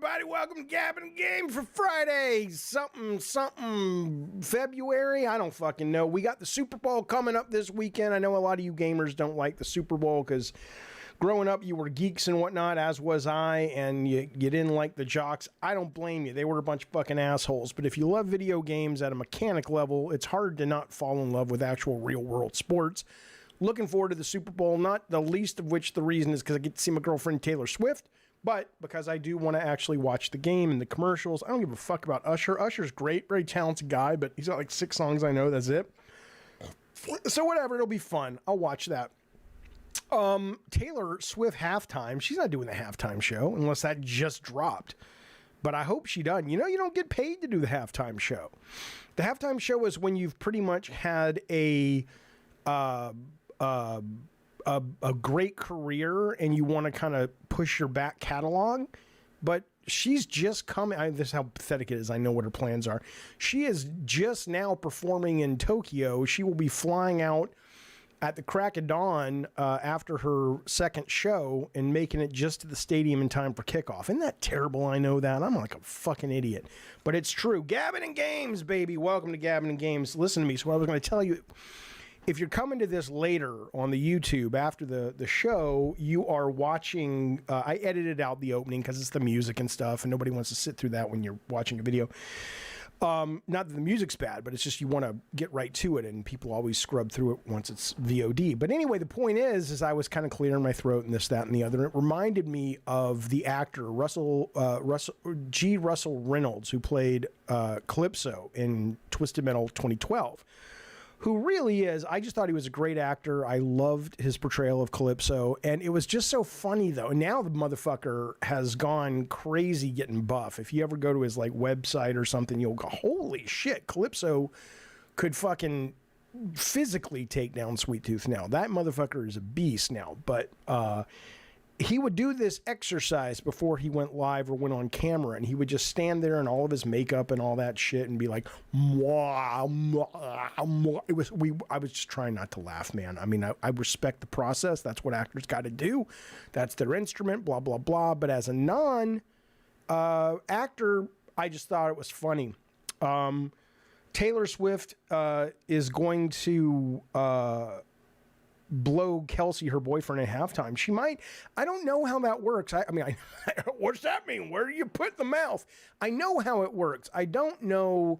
everybody? Welcome to Gabbing Game for Friday. Something February. I don't fucking know. We got the Super Bowl coming up this weekend. I know a lot of you gamers don't like the Super Bowl because growing up you were geeks and whatnot, as was I, and you didn't like the jocks. I don't blame you. They were a bunch of fucking assholes. But if you love video games at a mechanic level, it's hard to not fall in love with actual real-world sports. Looking forward to the Super Bowl, not the least of which the reason is because I get to see my girlfriend Taylor Swift, but because I do want to actually watch the game and the commercials. I don't give a fuck about Usher. Usher's great, very talented guy, but he's got like 6 songs I know, that's it. So whatever, it'll be fun. I'll watch that. Taylor Swift halftime, she's not doing the halftime show unless that just dropped. But I hope she doesn't. You know, you don't get paid to do the halftime show. The halftime show is when you've pretty much had a great career and you want to kind of push your back catalog, but she's just coming. This is how pathetic it is. I know what her plans are. She is just now performing in Tokyo. She will be flying out at the crack of dawn after her second show and making it just to the stadium in time for kickoff. Isn't that terrible? I know that. I'm like a fucking idiot, but it's true. Gabbing and Games, baby. Welcome to Gabbing and Games. Listen to me. So what I was going to tell you, if you're coming to this later on the YouTube after the show, you are watching, I edited out the opening because it's the music and stuff, and nobody wants to sit through that when you're watching a video. Not that the music's bad, but it's just you want to get right to it, and people always scrub through it once it's VOD. But anyway, the point is I was kind of clearing my throat and this, that, and the other. And it reminded me of the actor Russell Reynolds, who played Calypso in Twisted Metal 2012. Who really is, I just thought he was a great actor. I loved his portrayal of Calypso, and it was just so funny, though. And now the motherfucker has gone crazy getting buff. If you ever go to his like website or something, you'll go, holy shit, Calypso could fucking physically take down Sweet Tooth now. That motherfucker is a beast now, but he would do this exercise before he went live or went on camera, and he would just stand there in all of his makeup and all that shit and be like, mwah, mwah, mwah. I was just trying not to laugh, man. I mean, I respect the process. That's what actors got to do. That's their instrument, blah, blah, blah. But as a non-actor, I just thought it was funny. Taylor Swift is going to blow Kelsey, her boyfriend, at halftime. She might. I don't know how that works. I mean, what's that mean? Where do you put the mouth? I know how it works. I don't know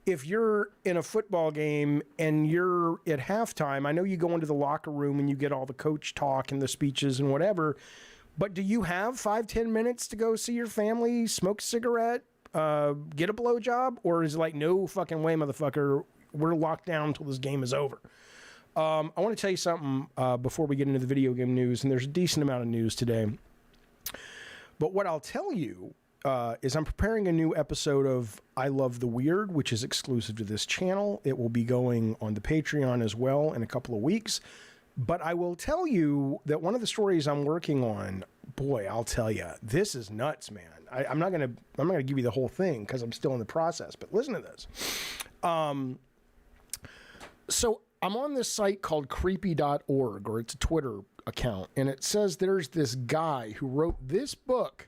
if you're in a football game and you're at halftime. I know you go into the locker room and you get all the coach talk and the speeches and whatever, but do you have 5-10 minutes to go see your family, smoke a cigarette, get a blowjob? Or is it like, no fucking way, motherfucker, we're locked down until this game is over? I want to tell you something before we get into the video game news, and there's a decent amount of news today. But what I'll tell you is I'm preparing a new episode of I Love the Weird, which is exclusive to this channel. It will be going on the Patreon as well in a couple of weeks. But I will tell you that one of the stories I'm working on, boy, I'll tell you, this is nuts, man. I'm not gonna give you the whole thing because I'm still in the process. But listen to this. So I'm on this site called creepy.org, or it's a Twitter account, and it says there's this guy who wrote this book,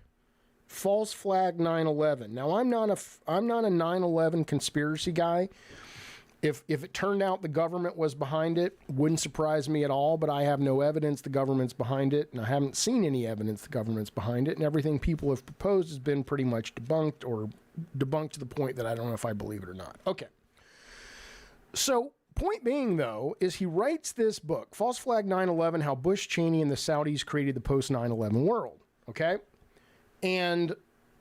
False Flag 9/11. Now, I'm not a 9/11 conspiracy guy. If it turned out the government was behind it, wouldn't surprise me at all, but I have no evidence the government's behind it, and I haven't seen any evidence the government's behind it, and everything people have proposed has been pretty much debunked, or debunked to the point that I don't know if I believe it or not. Okay. So, point being, though, is he writes this book, False Flag 9/11, How Bush, Cheney, and the Saudis Created the Post-9/11 World, okay? And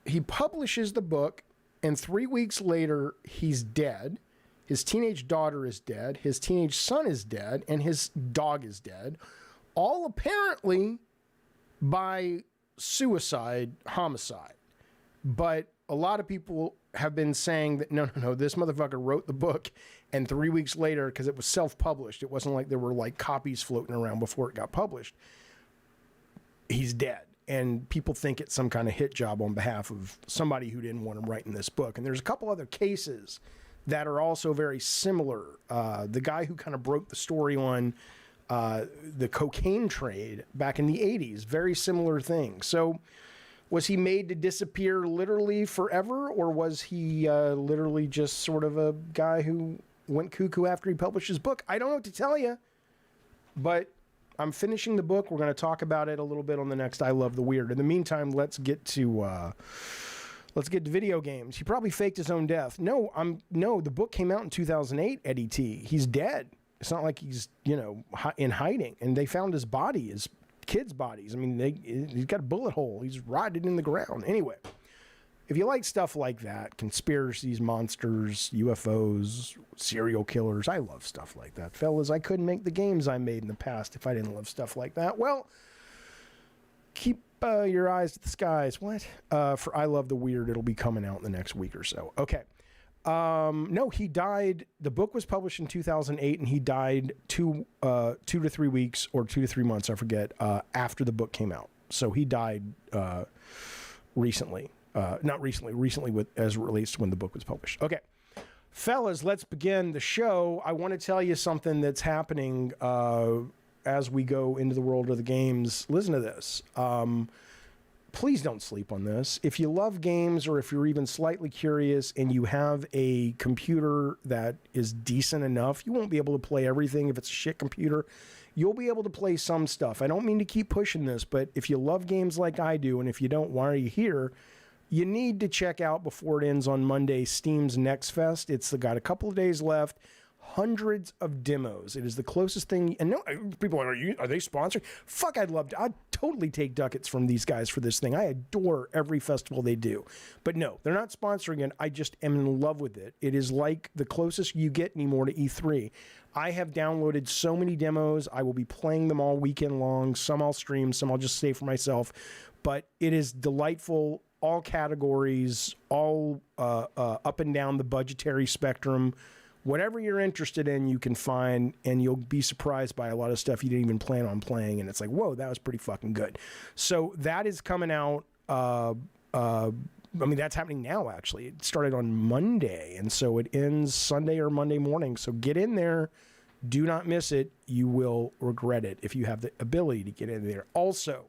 he publishes the book, and 3 weeks later, he's dead. His teenage daughter is dead. His teenage son is dead, and his dog is dead. All apparently by suicide, homicide. But a lot of people have been saying that, no, this motherfucker wrote the book, and 3 weeks later, because it was self-published, it wasn't like there were like copies floating around before it got published, he's dead. And people think it's some kind of hit job on behalf of somebody who didn't want him writing this book. And there's a couple other cases that are also very similar. The guy who kind of broke the story on the cocaine trade back in the 80s, very similar thing. So Was he made to disappear literally forever, or was he literally just sort of a guy who went cuckoo after he published his book? I don't know what to tell you, but I'm finishing the book. We're going to talk about it a little bit on the next I Love the Weird. In the meantime, let's get to video games. He probably faked his own death. No, the book came out in 2008, Eddie T. He's dead. It's not like he's, in hiding. And they found his body, his kids' bodies. I mean, he's got a bullet hole. He's rotted in the ground. Anyway, if you like stuff like that, conspiracies, monsters, UFOs, serial killers, I love stuff like that. Fellas, I couldn't make the games I made in the past if I didn't love stuff like that. Well, keep your eyes to the skies. What? For I Love the Weird, it'll be coming out in the next week or so. Okay. No, he died. The book was published in 2008, and he died 2 to 3 weeks or 2 to 3 months, I forget, after the book came out. So he died recently. Not recently as it relates to when the book was published. Okay. Fellas, let's begin the show. I want to tell you something that's happening as we go into the world of the games. Listen to this. Please don't sleep on this. If you love games, or if you're even slightly curious and you have a computer that is decent enough, you won't be able to play everything if it's a shit computer. You'll be able to play some stuff. I don't mean to keep pushing this, but if you love games like I do, and if you don't, why are you here? You need to check out before it ends on Monday, Steam's Nextfest. It's got a couple of days left. Hundreds of demos. It is the closest thing. And no, people are they sponsoring? Fuck, I'd totally take ducats from these guys for this thing. I adore every festival they do. But no, they're not sponsoring it. I just am in love with it. It is like the closest you get anymore to E3. I have downloaded so many demos. I will be playing them all weekend long. Some I'll stream, some I'll just save for myself. But it is delightful. All categories, all up and down the budgetary spectrum. Whatever you're interested in, you can find, and you'll be surprised by a lot of stuff you didn't even plan on playing, and it's like, whoa, that was pretty fucking good. So that is coming out. I mean, that's happening now, actually. It started on Monday, and so it ends Sunday or Monday morning. So get in there. Do not miss it. You will regret it if you have the ability to get in there. Also,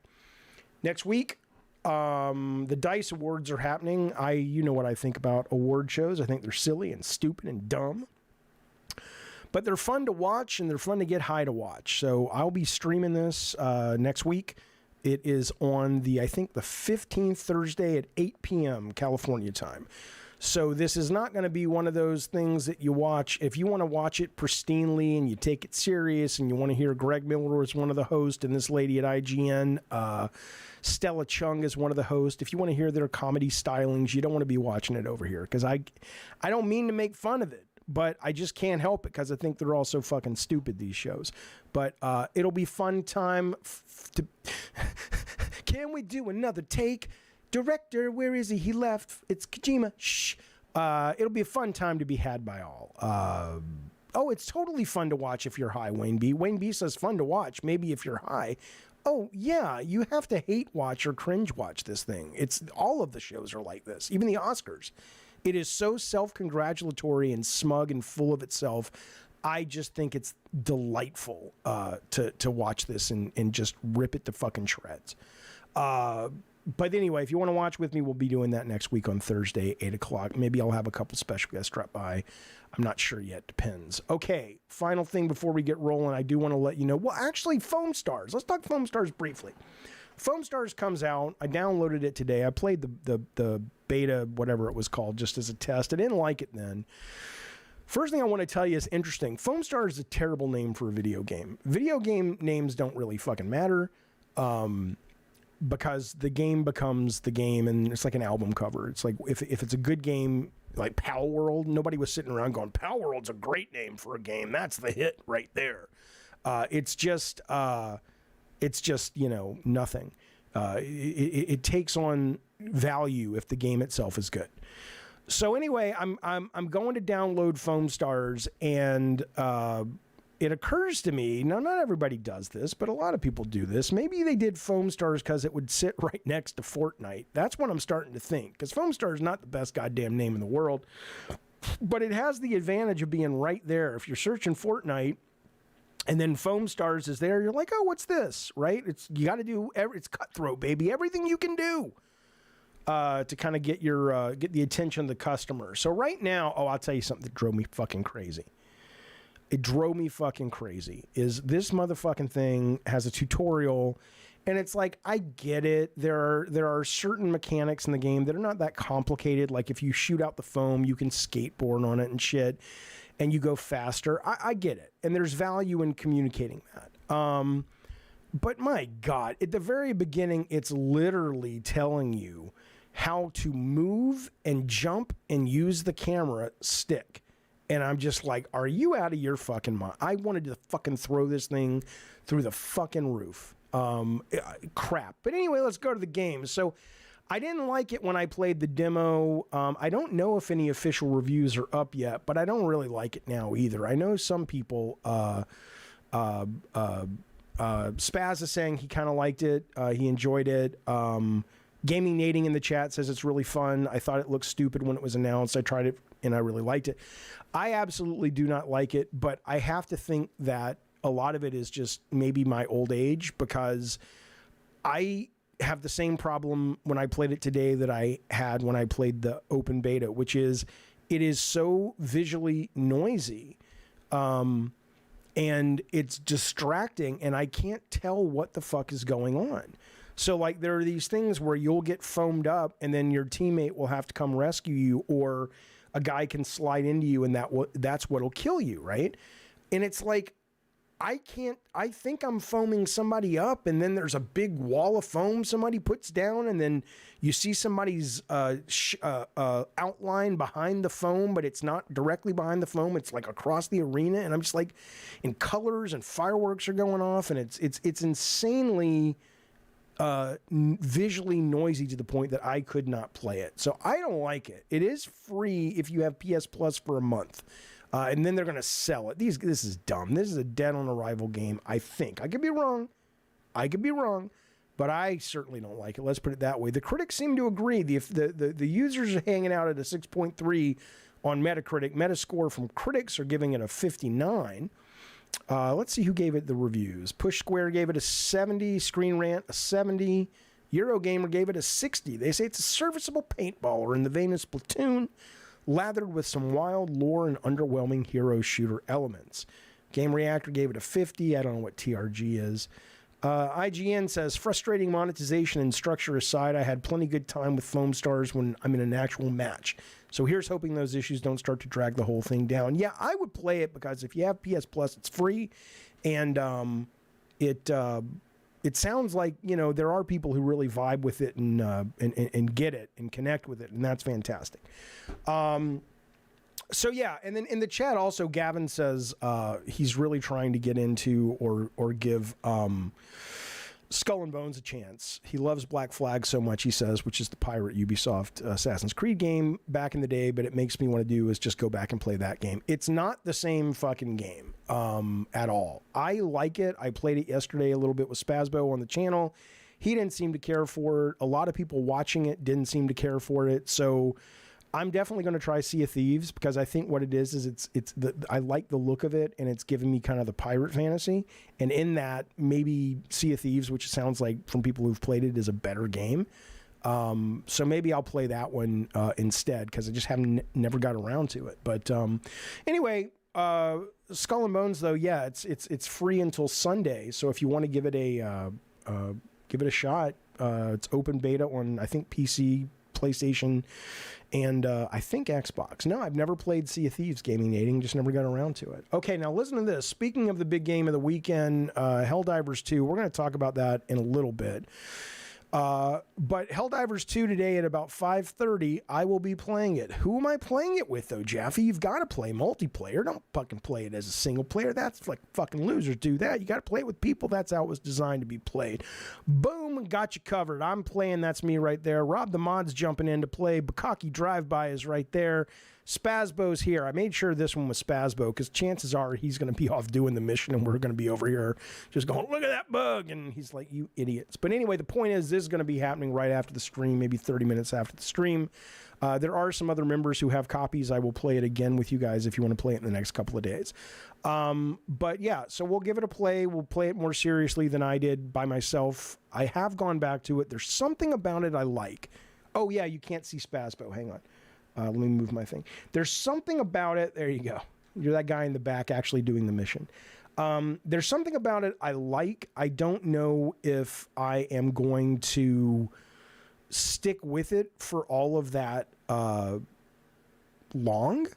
next week, the DICE Awards are happening. You know what I think about award shows. I think they're silly and stupid and dumb. But they're fun to watch, and they're fun to get high to watch. So I'll be streaming this next week. It is on I think the 15th Thursday at 8 p.m. California time. So this is not going to be one of those things that you watch. If you want to watch it pristinely and you take it serious and you want to hear Greg Miller as one of the hosts and this lady at IGN, Stella Chung is one of the hosts. If you want to hear their comedy stylings, you don't want to be watching it over here, because I don't mean to make fun of it, but I just can't help it because I think they're all so fucking stupid, these shows. But it'll be fun time to... Can we do another take? Director, where is he? He left. It's Kojima. Shh. It'll be a fun time to be had by all. Oh, it's totally fun to watch if you're high, Wayne B. Wayne B says fun to watch, maybe if you're high. Oh, yeah, you have to hate watch or cringe watch this thing. All of the shows are like this, even the Oscars. It is so self-congratulatory and smug and full of itself. I just think it's delightful to watch this and just rip it to fucking shreds. But anyway, if you want to watch with me, we'll be doing that next week on Thursday, 8 o'clock. Maybe I'll have a couple special guests drop by. I'm not sure yet. Depends. Okay, final thing before we get rolling, I do want to let you know. Well, actually, Foam Stars. Let's talk Foam Stars briefly. Foam Stars comes out. I downloaded it today. I played the beta, whatever it was called, just as a test. I didn't like it then. First thing I want to tell you is interesting. Foam Stars is a terrible name for a video game. Video game names don't really fucking matter. Because the game becomes the game, and it's like an album cover. It's like if it's a good game, like Pal World, nobody was sitting around going, Pal World's a great name for a game. That's the hit right there. It's just nothing. It takes on value if the game itself is good. So anyway, I'm going to download Foam Stars, and it occurs to me, now not everybody does this, but a lot of people do this. Maybe they did Foam Stars because it would sit right next to Fortnite. That's what I'm starting to think, because Foam Stars is not the best goddamn name in the world, but it has the advantage of being right there. If you're searching Fortnite and then Foam Stars is there, you're like, oh, what's this, right? You got to do, it's cutthroat, baby, everything you can do. to kind of get the attention of the customer. So right now, I'll tell you something that drove me fucking crazy. It drove me fucking crazy. Is this motherfucking thing has a tutorial, and it's like, I get it. There are certain mechanics in the game that are not that complicated. Like if you shoot out the foam, you can skateboard on it and shit, and you go faster. I get it, and there's value in communicating that. But my God, at the very beginning, it's literally telling you how to move and jump and use the camera stick. And I'm just like, are you out of your fucking mind? I wanted to fucking throw this thing through the fucking roof. Crap. But anyway, let's go to the game. So I didn't like it when I played the demo. I don't know if any official reviews are up yet, but I don't really like it now either. I know some people, Spaz is saying he kind of liked it. He enjoyed it. Gaming Nating in the chat says it's really fun. I thought it looked stupid when it was announced. I tried it and I really liked it. I absolutely do not like it, but I have to think that a lot of it is just maybe my old age, because I have the same problem when I played it today that I had when I played the open beta, which is it is so visually noisy. And it's distracting, and I can't tell what the fuck is going on. So, like, there are these things where you'll get foamed up, and then your teammate will have to come rescue you, or a guy can slide into you, and that's what'll kill you, right? And it's like, I think I'm foaming somebody up, and then there's a big wall of foam somebody puts down, and then you see somebody's outline behind the foam, but it's not directly behind the foam. It's like across the arena, and I'm just like, and colors and fireworks are going off, and it's insanely visually noisy to the point that I could not play it. So I don't like it. It is free if you have PS Plus for a month. And then they're going to sell it. This is dumb. This is a dead on arrival game, I think. I could be wrong. But I certainly don't like it. Let's put it that way. The critics seem to agree. The users are hanging out at a 6.3 on Metacritic. Metascore from critics are giving it a 59. Let's see who gave it the reviews. Push Square gave it a 70. Screen Rant a 70. Eurogamer gave it a 60. They say it's a serviceable paintballer in the vein of Splatoon, lathered with some wild lore and underwhelming hero shooter elements. Game Reactor gave it a 50. I don't know what TRG is. IGN says, frustrating monetization and structure aside, I had plenty good time with Foam Stars when I'm in an actual match. So here's hoping those issues don't start to drag the whole thing down. Yeah, I would play it because if you have PS Plus, it's free. And it sounds like, you know, there are people who really vibe with it and get it and connect with it. And that's fantastic. So yeah, and then in the chat also, Gavin says he's really trying to get into or give Skull and Bones a chance. He loves Black Flag so much, he says, which is the pirate Ubisoft Assassin's Creed game back in the day, but it makes me want to do is just go back and play that game. It's not the same fucking game at all. I like it. I played it yesterday a little bit with Spazbo on the channel. He didn't seem to care for it. A lot of people watching it didn't seem to care for it. So I'm definitely going to try Sea of Thieves, because I think what it is I like the look of it, and it's giving me kind of the pirate fantasy. And in that, maybe Sea of Thieves, which sounds like from people who've played it, is a better game. So maybe I'll play that one instead, because I just never got around to it. But anyway, Skull and Bones though, yeah, it's free until Sunday. So if you want to give it a shot, it's open beta on, I think, PC, PlayStation, and I think Xbox. No, I've never played Sea of Thieves, Gaming Nating, just never got around to it. Okay, now listen to this. Speaking of the big game of the weekend, Helldivers 2, we're going to talk about that in a little bit. But Helldivers 2 today at about 5:30, I will be playing it. Who am I playing it with, though, Jaffe? You've got to play multiplayer. Don't fucking play it as a single player. That's like fucking losers do that. You got to play it with people. That's how it was designed to be played. Boom, got you covered. I'm playing. That's me right there. Rob the Mod's jumping in to play. Bukaki Drive-By is right there. Spazbo's here. I made sure this one was Spazbo, because chances are he's going to be off doing the mission, and we're going to be over here just going, look at that bug. And he's like, you idiots. But anyway, the point is, this is going to be happening right after the stream, maybe 30 minutes after the stream. There are some other members who have copies. I will play it again with you guys if you want to play it in the next couple of days. But yeah, so we'll give it a play. We'll play it more seriously than I did by myself. I have gone back to it. There's something about it I like. Oh, yeah, you can't see Spasbo. Hang on. Let me move my thing. There's something about it. There you go. You're that guy in the back actually doing the mission. There's something about it I like. I don't know if I am going to stick with it for all of that long,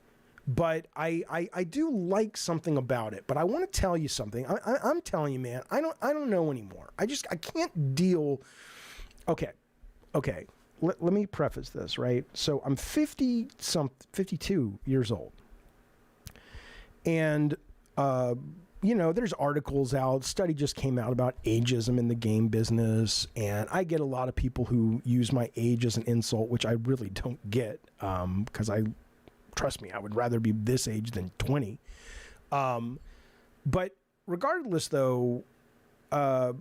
but I do like something about it. But I want to tell you something. I'm telling you, man, I don't know anymore. I can't deal. Okay. Let me preface this, right? So I'm 52 years old. And, there's articles out. Study just came out about ageism in the game business. And I get a lot of people who use my age as an insult, which I really don't get. Because trust me, I would rather be this age than 20. But regardless, though, a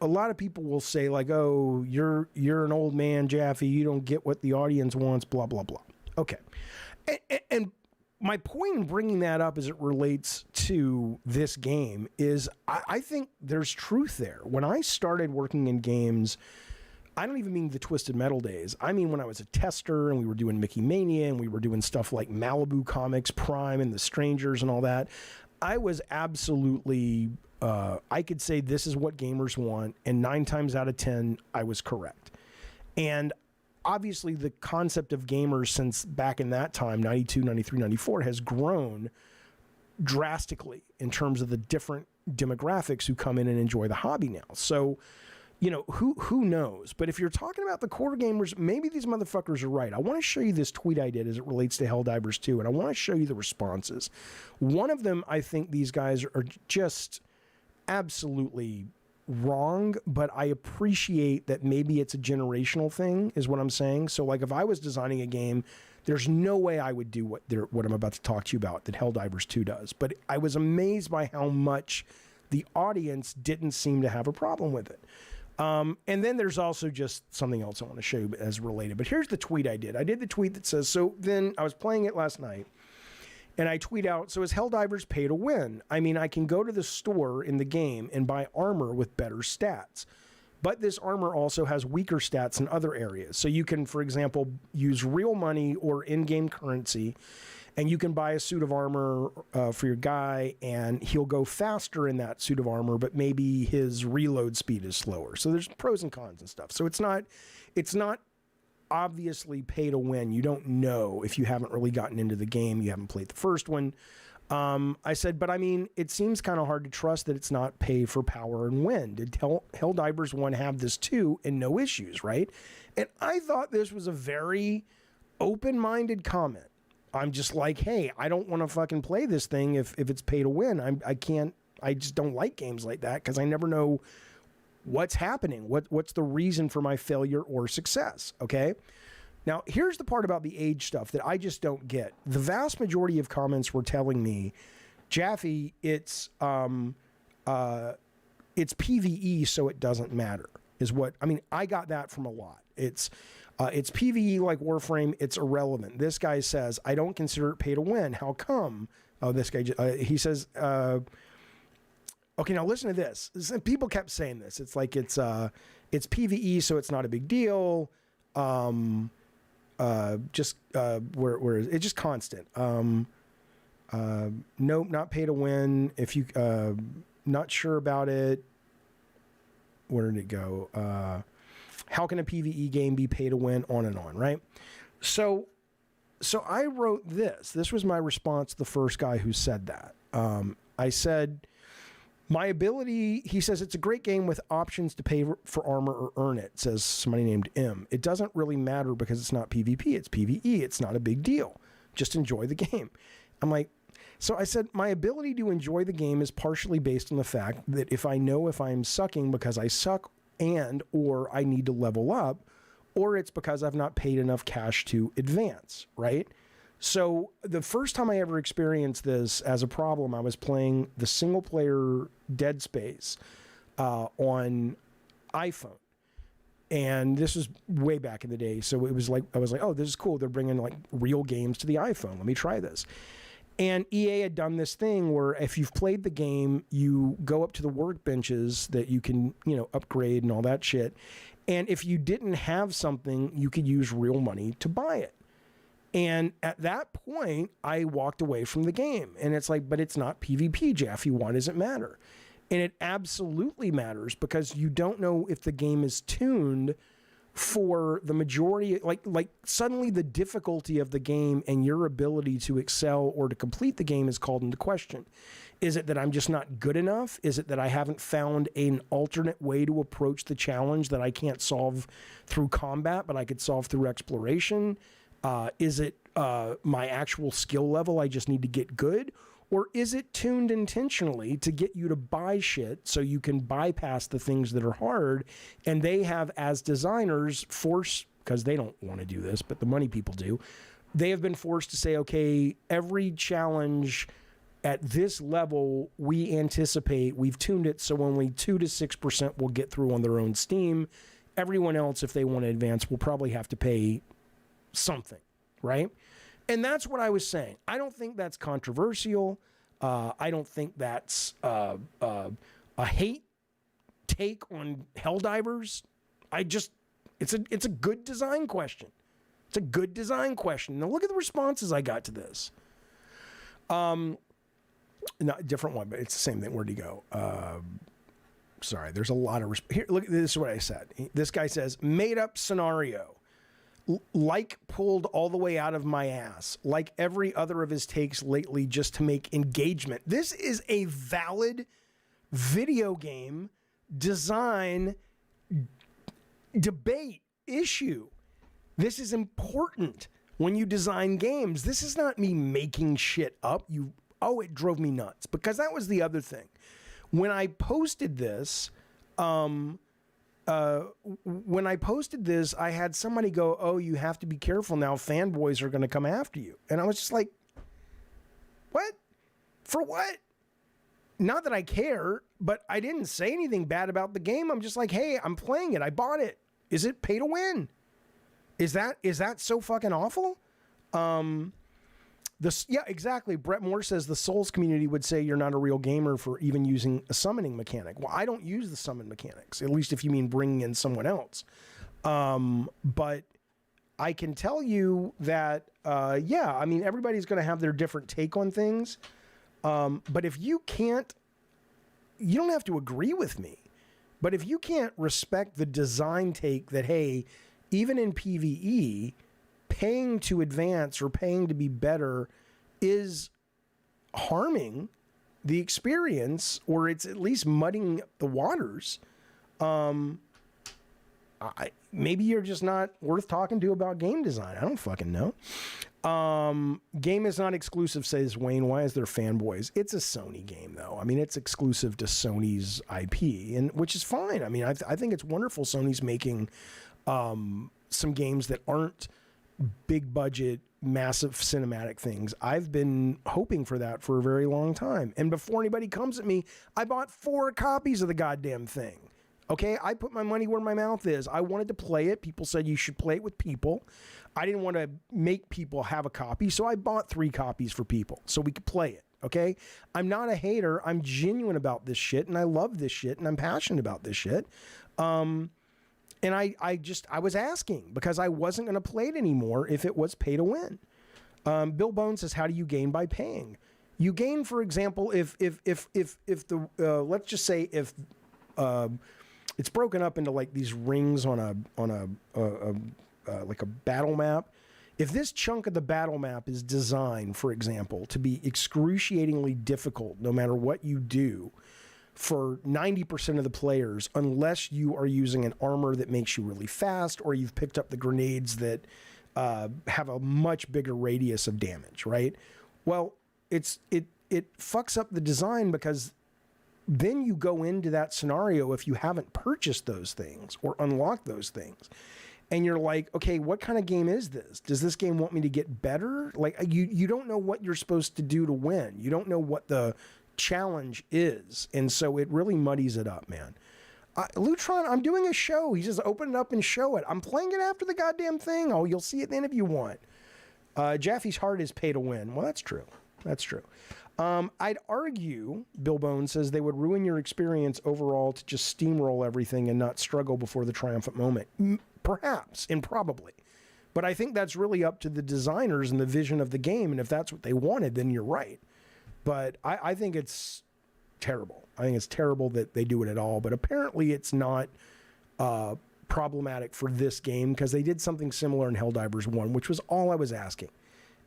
lot of people will say, like, oh, you're an old man, Jaffe. You don't get what the audience wants, blah, blah, blah. Okay. And my point in bringing that up as it relates to this game is I think there's truth there. When I started working in games, I don't even mean the Twisted Metal days. I mean when I was a tester and we were doing Mickey Mania and we were doing stuff like Malibu Comics, Prime, and The Strangers and all that. I was absolutely, I could say this is what gamers want, and 9 times out of 10, I was correct. And obviously the concept of gamers since back in that time, 92, 93, 94, has grown drastically in terms of the different demographics who come in and enjoy the hobby now. So, who knows? But if you're talking about the core gamers, maybe these motherfuckers are right. I want to show you this tweet I did as it relates to Helldivers 2, and I want to show you the responses. One of them, I think these guys are just absolutely wrong, but I appreciate that maybe it's a generational thing, is what I'm saying. So, like, if I was designing a game, there's no way I would do what I'm about to talk to you about that Helldivers 2 does. But I was amazed by how much the audience didn't seem to have a problem with it. And then there's also just something else I want to show you as related. But here's the tweet I did. I did the tweet that says, so then I was playing it last night, and I tweet out, so is Helldivers pay to win? I mean, I can go to the store in the game and buy armor with better stats. But this armor also has weaker stats in other areas. So you can, for example, use real money or in-game currency, and you can buy a suit of armor for your guy, and he'll go faster in that suit of armor, but maybe his reload speed is slower. So there's pros and cons and stuff. So it's not obviously pay to win. You don't know if you haven't really gotten into the game. You haven't played the first one. I said, but I mean, it seems kind of hard to trust that it's not pay for power and win. Did Helldivers 1 have this too and no issues, right? And I thought this was a very open-minded comment. I'm just like, hey, I don't want to fucking play this thing if it's pay to win. I just don't like games like that because I never know what's happening. What's the reason for my failure or success, okay? Now, here's the part about the age stuff that I just don't get. The vast majority of comments were telling me, Jaffe, it's PvE, so it doesn't matter, is what, I mean, I got that from a lot. It's PvE like Warframe, it's irrelevant. This guy says, I don't consider it pay to win. How come? Oh, this guy, he says, okay, now listen to this. People kept saying this. It's like, it's PvE, so it's not a big deal. Where is it? It's just constant. Nope, not pay to win. If you not sure about it, where did it go? How can a PvE game be pay to win? On and on, right? So I wrote this. This was my response to the first guy who said that. I said, my ability, he says, it's a great game with options to pay for armor or earn it, says somebody named M. It doesn't really matter because it's not PvP, it's PvE. It's not a big deal. Just enjoy the game. I'm like, so I said, my ability to enjoy the game is partially based on the fact that if I know if I'm sucking because I suck or I need to level up, or it's because I've not paid enough cash to advance, right? So the first time I ever experienced this as a problem, I was playing the single player Dead Space on iPhone. And this was way back in the day. So it was like, I was like, oh, this is cool. They're bringing like real games to the iPhone. Let me try this. And EA had done this thing where if you've played the game, you go up to the workbenches that you can, upgrade and all that shit. And if you didn't have something, you could use real money to buy it. And at that point, I walked away from the game. And it's like, but it's not PvP, Jaffe. Why does it matter? And it absolutely matters, because you don't know if the game is tuned for the majority, like suddenly the difficulty of the game and your ability to excel or to complete the game is called into question. Is it that I'm just not good enough? Is it that I haven't found an alternate way to approach the challenge that I can't solve through combat, but I could solve through exploration? Is it my actual skill level? I just need to get good? Or is it tuned intentionally to get you to buy shit so you can bypass the things that are hard? And they have, as designers, force, because they don't want to do this, but the money people do, they have been forced to say, okay, every challenge at this level, we anticipate, we've tuned it so only 2 to 6% will get through on their own steam. Everyone else, if they want to advance, will probably have to pay something, right? And that's what I was saying. I don't think that's controversial. I don't think that's a hate take on Helldivers. It's a good design question. It's a good design question. Now look at the responses I got to this. Not different one, but it's the same thing. Where'd he go? Sorry, there's a lot of here. Look, this is what I said. This guy says, made up scenario. Like pulled all the way out of my ass, like every other of his takes lately, just to make engagement. This is a valid video game design debate issue. This is important when you design games. This is not me making shit up. It drove me nuts, because that was the other thing. When I posted this, I had somebody go, oh, you have to be careful now. Fanboys are going to come after you. And I was just like, what? For what? Not that I care, but I didn't say anything bad about the game. I'm just like, hey, I'm playing it. I bought it. Is it pay to win? Is that so fucking awful? Yeah, exactly. Brett Moore says the Souls community would say you're not a real gamer for even using a summoning mechanic. Well, I don't use the summon mechanics, at least if you mean bringing in someone else. But I can tell you that, yeah, I mean, everybody's going to have their different take on things. But if you can't, you don't have to agree with me. But if you can't respect the design take that, hey, even in PvE, paying to advance or paying to be better is harming the experience, or it's at least muddying the waters. Maybe you're just not worth talking to about game design. I don't fucking know. Game is not exclusive, says Wayne. Why is there fanboys? It's a Sony game, though. I mean, it's exclusive to Sony's IP, and which is fine. I mean, I think it's wonderful Sony's making some games that aren't big budget, massive cinematic things. I've been hoping for that for a very long time. And before anybody comes at me, I bought 4 copies of the goddamn thing. Okay, I put my money where my mouth is. I wanted to play it. People said you should play it with people. I didn't want to make people have a copy, so I bought 3 copies for people so we could play it. Okay, I'm not a hater. I'm genuine about this shit, and I love this shit, and I'm passionate about this shit. And I was asking because I wasn't going to play it anymore if it was pay to win. Bill Bones says, how do you gain by paying? You gain, for example, if the let's just say if it's broken up into like these rings on a like a battle map. If this chunk of the battle map is designed, for example, to be excruciatingly difficult, no matter what you do, for 90% of the players, unless you are using an armor that makes you really fast, or you've picked up the grenades that have a much bigger radius of damage, right? Well, it fucks up the design, because then you go into that scenario if you haven't purchased those things or unlocked those things. And you're like, okay, what kind of game is this? Does this game want me to get better? Like, you don't know what you're supposed to do to win. You don't know what the challenge is. And so it really muddies it up, man. Lutron, I'm doing a show. He says, open it up and show it. I'm playing it after the goddamn thing. Oh, you'll see it then if you want. Jaffe's heart is pay to win. Well, that's true. That's true. I'd argue, Bill Bone says, they would ruin your experience overall to just steamroll everything and not struggle before the triumphant moment. Perhaps, and probably. But I think that's really up to the designers and the vision of the game, and if that's what they wanted, then you're right. But I think it's terrible. I think it's terrible that they do it at all, but apparently it's not problematic for this game because they did something similar in Helldivers 1, which was all I was asking.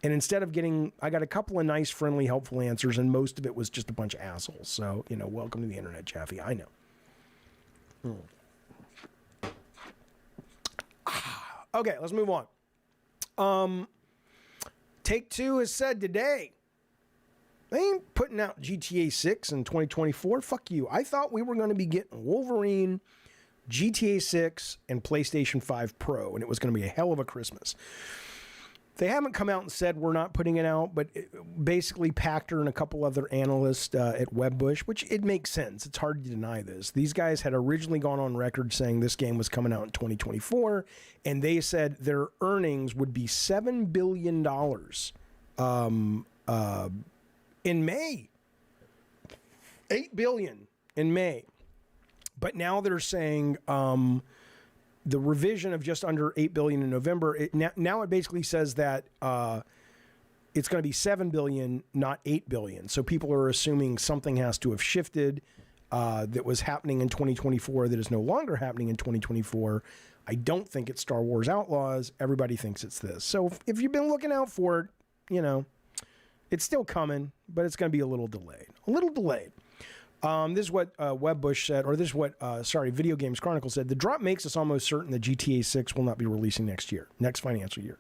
And instead of I got a couple of nice, friendly, helpful answers, and most of it was just a bunch of assholes. So, welcome to the internet, Jaffe. I know. Okay, let's move on. Take-Two has said today, they ain't putting out GTA 6 in 2024. Fuck you. I thought we were going to be getting Wolverine, GTA 6, and PlayStation 5 Pro, and it was going to be a hell of a Christmas. They haven't come out and said we're not putting it out, but basically Pachter and a couple other analysts at Webbush, which it makes sense. It's hard to deny this. These guys had originally gone on record saying this game was coming out in 2024, and they said their earnings would be $7 billion in May. $8 billion in May. But now they're saying the revision of just under $8 billion in November, now it basically says that it's going to be $7 billion, not $8 billion. So people are assuming something has to have shifted that was happening in 2024 that is no longer happening in 2024. I don't think it's Star Wars Outlaws. Everybody thinks it's this. So if you've been looking out for it, it's still coming, but it's going to be a little delayed. A little delayed. This is what Webbush said, or this is what, Video Games Chronicle said. The drop makes us almost certain that GTA 6 will not be releasing next financial year.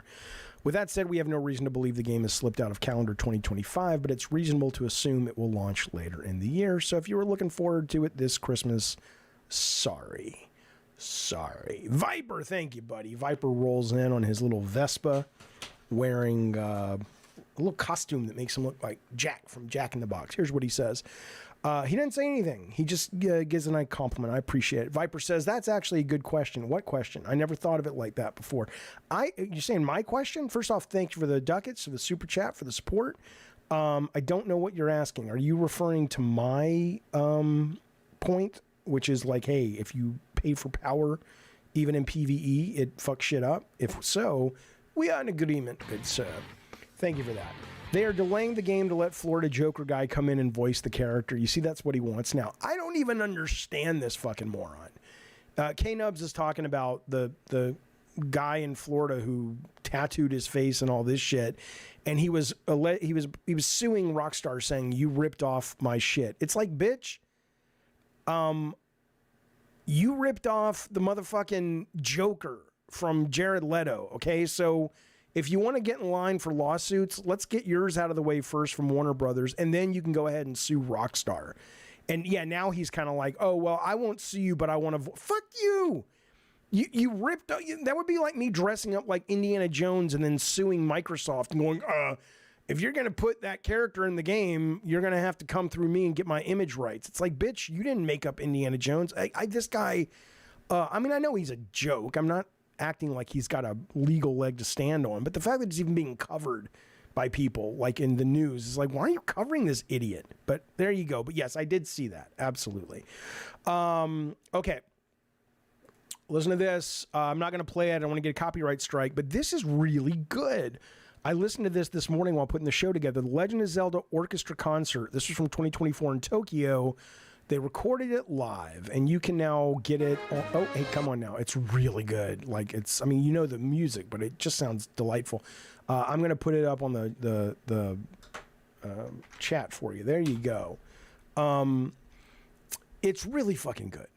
With that said, we have no reason to believe the game has slipped out of calendar 2025, but it's reasonable to assume it will launch later in the year. So if you were looking forward to it this Christmas, sorry. Viper, thank you, buddy. Viper rolls in on his little Vespa wearing a little costume that makes him look like Jack from Jack in the Box. Here's what he says. He didn't say anything. He just gives a nice compliment. I appreciate it. Viper says, that's actually a good question. What question? I never thought of it like that before. You're saying my question? First off, thank you for the ducats, for the super chat, for the support. I don't know what you're asking. Are you referring to my point, which is like, hey, if you pay for power, even in PvE, it fucks shit up? If so, we are in agreement, good sir. Thank you for that. They are delaying the game to let Florida Joker guy come in and voice the character. You see, that's what he wants now. I don't even understand this fucking moron. K-Nubs is talking about the guy in Florida who tattooed his face and all this shit, and he was suing Rockstar saying, you ripped off my shit. It's like, bitch, you ripped off the motherfucking Joker from Jared Leto, okay? So if you want to get in line for lawsuits, let's get yours out of the way first from Warner Brothers, and then you can go ahead and sue Rockstar. And yeah, now he's kind of like, oh, well, I won't sue you, but I want to... Fuck you! You ripped... That would be like me dressing up like Indiana Jones and then suing Microsoft and going, if you're going to put that character in the game, you're going to have to come through me and get my image rights. It's like, bitch, you didn't make up Indiana Jones. This guy... I know he's a joke. I'm not acting like he's got a legal leg to stand on, but the fact that it's even being covered by people like in the news is like, why are you covering this idiot? But there you go. But yes, I did see that. Absolutely. Okay. Listen to this. I'm not going to play it. I don't want to get a copyright strike, but this is really good. I listened to this morning while putting the show together. The Legend of Zelda Orchestra concert. This was from 2024 in Tokyo. They recorded it live, and you can now get it. Oh, hey, come on now. It's really good. Like, it's, you know the music, but it just sounds delightful. I'm going to put it up on the chat for you. There you go. It's really fucking good.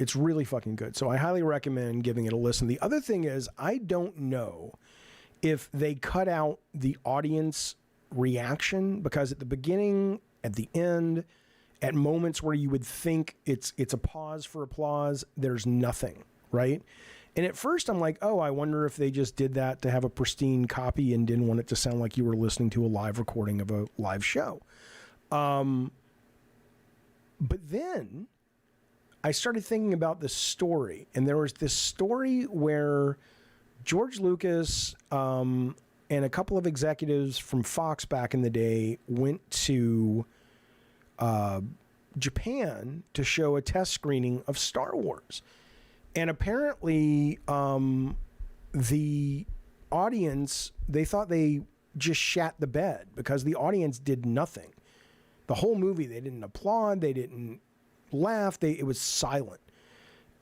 It's really fucking good. So I highly recommend giving it a listen. The other thing is, I don't know if they cut out the audience reaction, because at the beginning, at the end, at moments where you would think it's a pause for applause, there's nothing, right? And at first I'm like, oh, I wonder if they just did that to have a pristine copy and didn't want it to sound like you were listening to a live recording of a live show. But then I started thinking about this story, and there was this story where George Lucas and and a couple of executives from Fox back in the day went to Japan to show a test screening of Star Wars. And apparently the audience, they thought they just shat the bed because the audience did nothing. The whole movie, they didn't applaud, they didn't laugh, it was silent.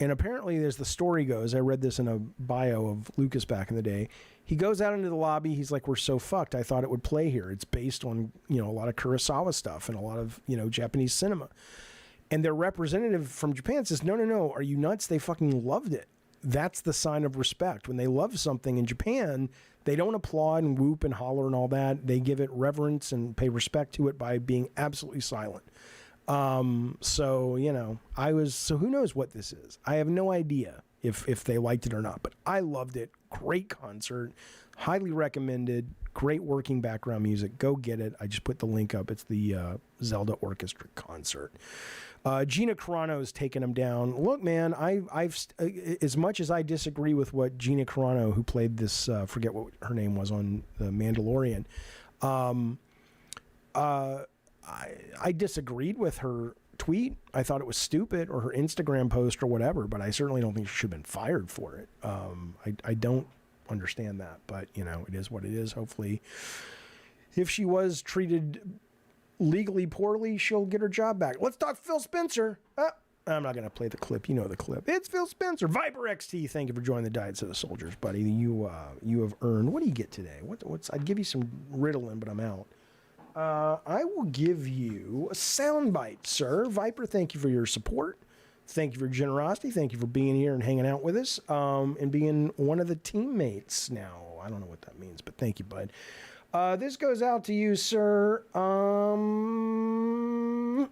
And apparently, as the story goes, I read this in a bio of Lucas back in the day, he goes out into the lobby, he's like, we're so fucked, I thought it would play here. It's based on, a lot of Kurosawa stuff and a lot of, Japanese cinema. And their representative from Japan says, no, are you nuts? They fucking loved it. That's the sign of respect. When they love something in Japan, they don't applaud and whoop and holler and all that. They give it reverence and pay respect to it by being absolutely silent. So who knows what this is? I have no idea if they liked it or not, but I loved it. Great concert, highly recommended, great working background music. Go get it. I just put the link up. It's the Zelda Orchestra concert. Gina Carano's taking them down. Look, man, I've as much as I disagree with what Gina Carano, who played this, forget what her name was on The Mandalorian, I disagreed with her tweet. I thought it was stupid, or her Instagram post or whatever, but I certainly don't think she should have been fired for it. I don't understand that, but it is what it is. Hopefully, if she was treated legally poorly, she'll get her job back. Let's talk Phil Spencer. I'm not going to play the clip. You know the clip. It's Phil Spencer. Viper XT, thank you for joining the Diet Soda Soldiers, buddy. You have earned. What do you get today? I'd give you some Ritalin, but I'm out. I will give you a soundbite, sir. Viper, thank you for your support. Thank you for your generosity. Thank you for being here and hanging out with us, and being one of the teammates now. I don't know what that means, but thank you, bud. This goes out to you, sir.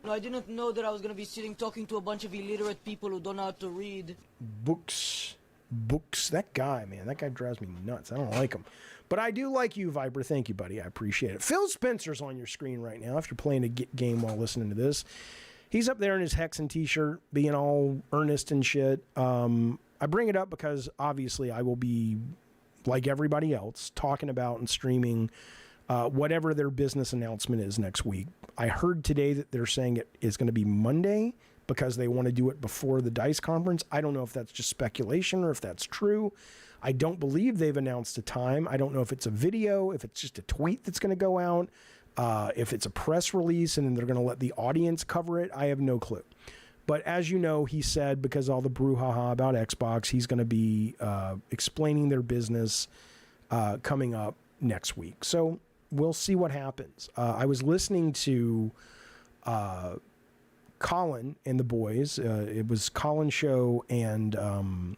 I didn't know that I was going to be sitting talking to a bunch of illiterate people who don't know how to read. Books. That guy, man, that guy drives me nuts. I don't like him. But I do like you, Viper. Thank you, buddy. I appreciate it. Phil Spencer's on your screen right now if you're playing a game while listening to this. He's up there in his Hexen t-shirt, being all earnest and shit. I bring it up because, obviously, I will be, like everybody else, talking about and streaming whatever their business announcement is next week. I heard today that they're saying it is going to be Monday because they want to do it before the DICE conference. I don't know if that's just speculation or if that's true. I don't believe they've announced a time. I don't know if it's a video, if it's just a tweet that's going to go out, if it's a press release and then they're going to let the audience cover it. I have no clue. But as you know, he said, because all the brouhaha about Xbox, he's going to be explaining their business coming up next week. So we'll see what happens. I was listening to Colin and the boys. It was Colin's show and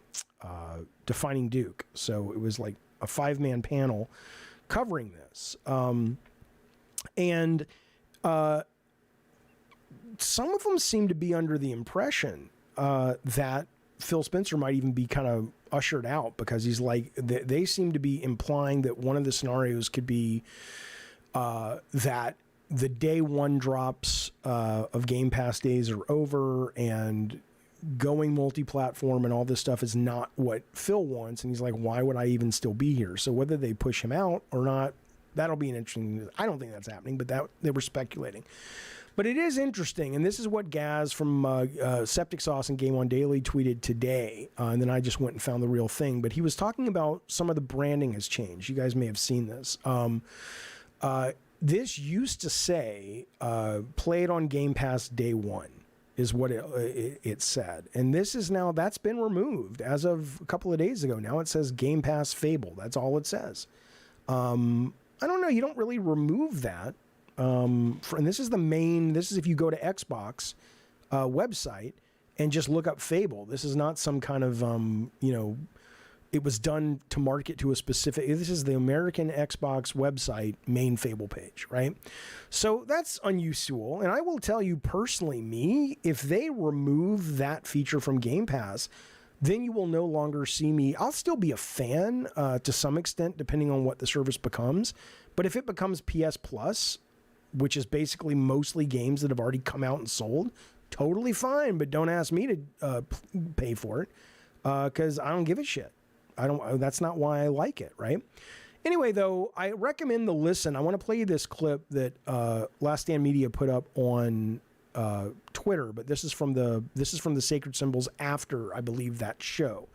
Defining Duke. So it was like a 5-man panel covering this. And some of them seem to be under the impression that Phil Spencer might even be kind of ushered out because he's like, they seem to be implying that one of the scenarios could be that the day one drops of Game Pass days are over and going multi-platform and all this stuff is not what Phil wants. And he's like, why would I even still be here? So whether they push him out or not, that'll be an interesting, I don't think that's happening, but that they were speculating. But it is interesting, and this is what Gaz from Septic Sauce and Game On Daily tweeted today, and then I just went and found the real thing. But he was talking about some of the branding has changed. You guys may have seen this. This used to say, play it on Game Pass day one, is what it said. And this is now, that's been removed as of a couple of days ago. Now it says Game Pass Fable. That's all it says. I don't know. You don't really remove that. And this is if you go to Xbox website and just look up Fable. This is not some kind of, it was done to market to a specific, this is the American Xbox website main Fable page, right? So that's unusual. And I will tell you personally, if they remove that feature from Game Pass, then you will no longer see me. I'll still be a fan to some extent, depending on what the service becomes. But if it becomes PS Plus, which is basically mostly games that have already come out and sold, totally fine. But don't ask me to pay for it because I don't give a shit. That's not why I like it, right? Anyway, though, I recommend the listen. I want to play you this clip that Last Stand Media put up on Twitter, but this is from the Sacred Symbols after, I believe, that show.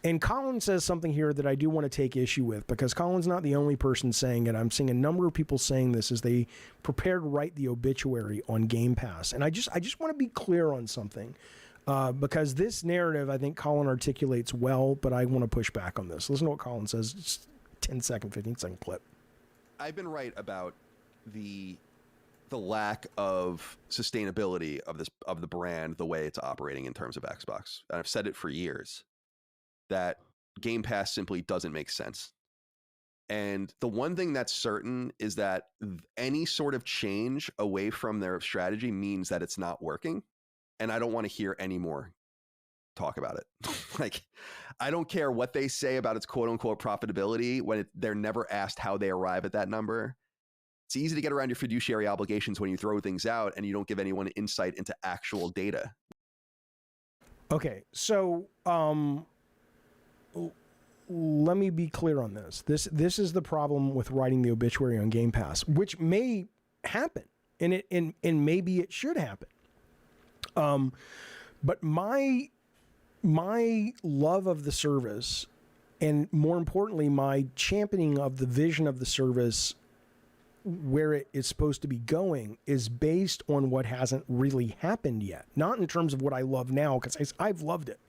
And Colin says something here that I do want to take issue with, because Colin's not the only person saying it. I'm seeing a number of people saying this as they prepare to write the obituary on Game Pass. And I just want to be clear on something, because this narrative, I think Colin articulates well, but I want to push back on this. Listen to what Colin says. Just 10-second, 15-second clip. I've been right about the lack of sustainability of the brand, the way it's operating in terms of Xbox. And I've said it for years, that Game Pass simply doesn't make sense. And the one thing that's certain is that any sort of change away from their strategy means that it's not working. And I don't want to hear any more talk about it. Like, I don't care what they say about its quote unquote profitability when they're never asked how they arrive at that number. It's easy to get around your fiduciary obligations when you throw things out and you don't give anyone insight into actual data. Okay, so let me be clear on this. This is the problem with writing the obituary on Game Pass, which may happen, and maybe it should happen. But my love of the service, and more importantly, my championing of the vision of the service, where it is supposed to be going, is based on what hasn't really happened yet. Not in terms of what I love now, because I've loved it.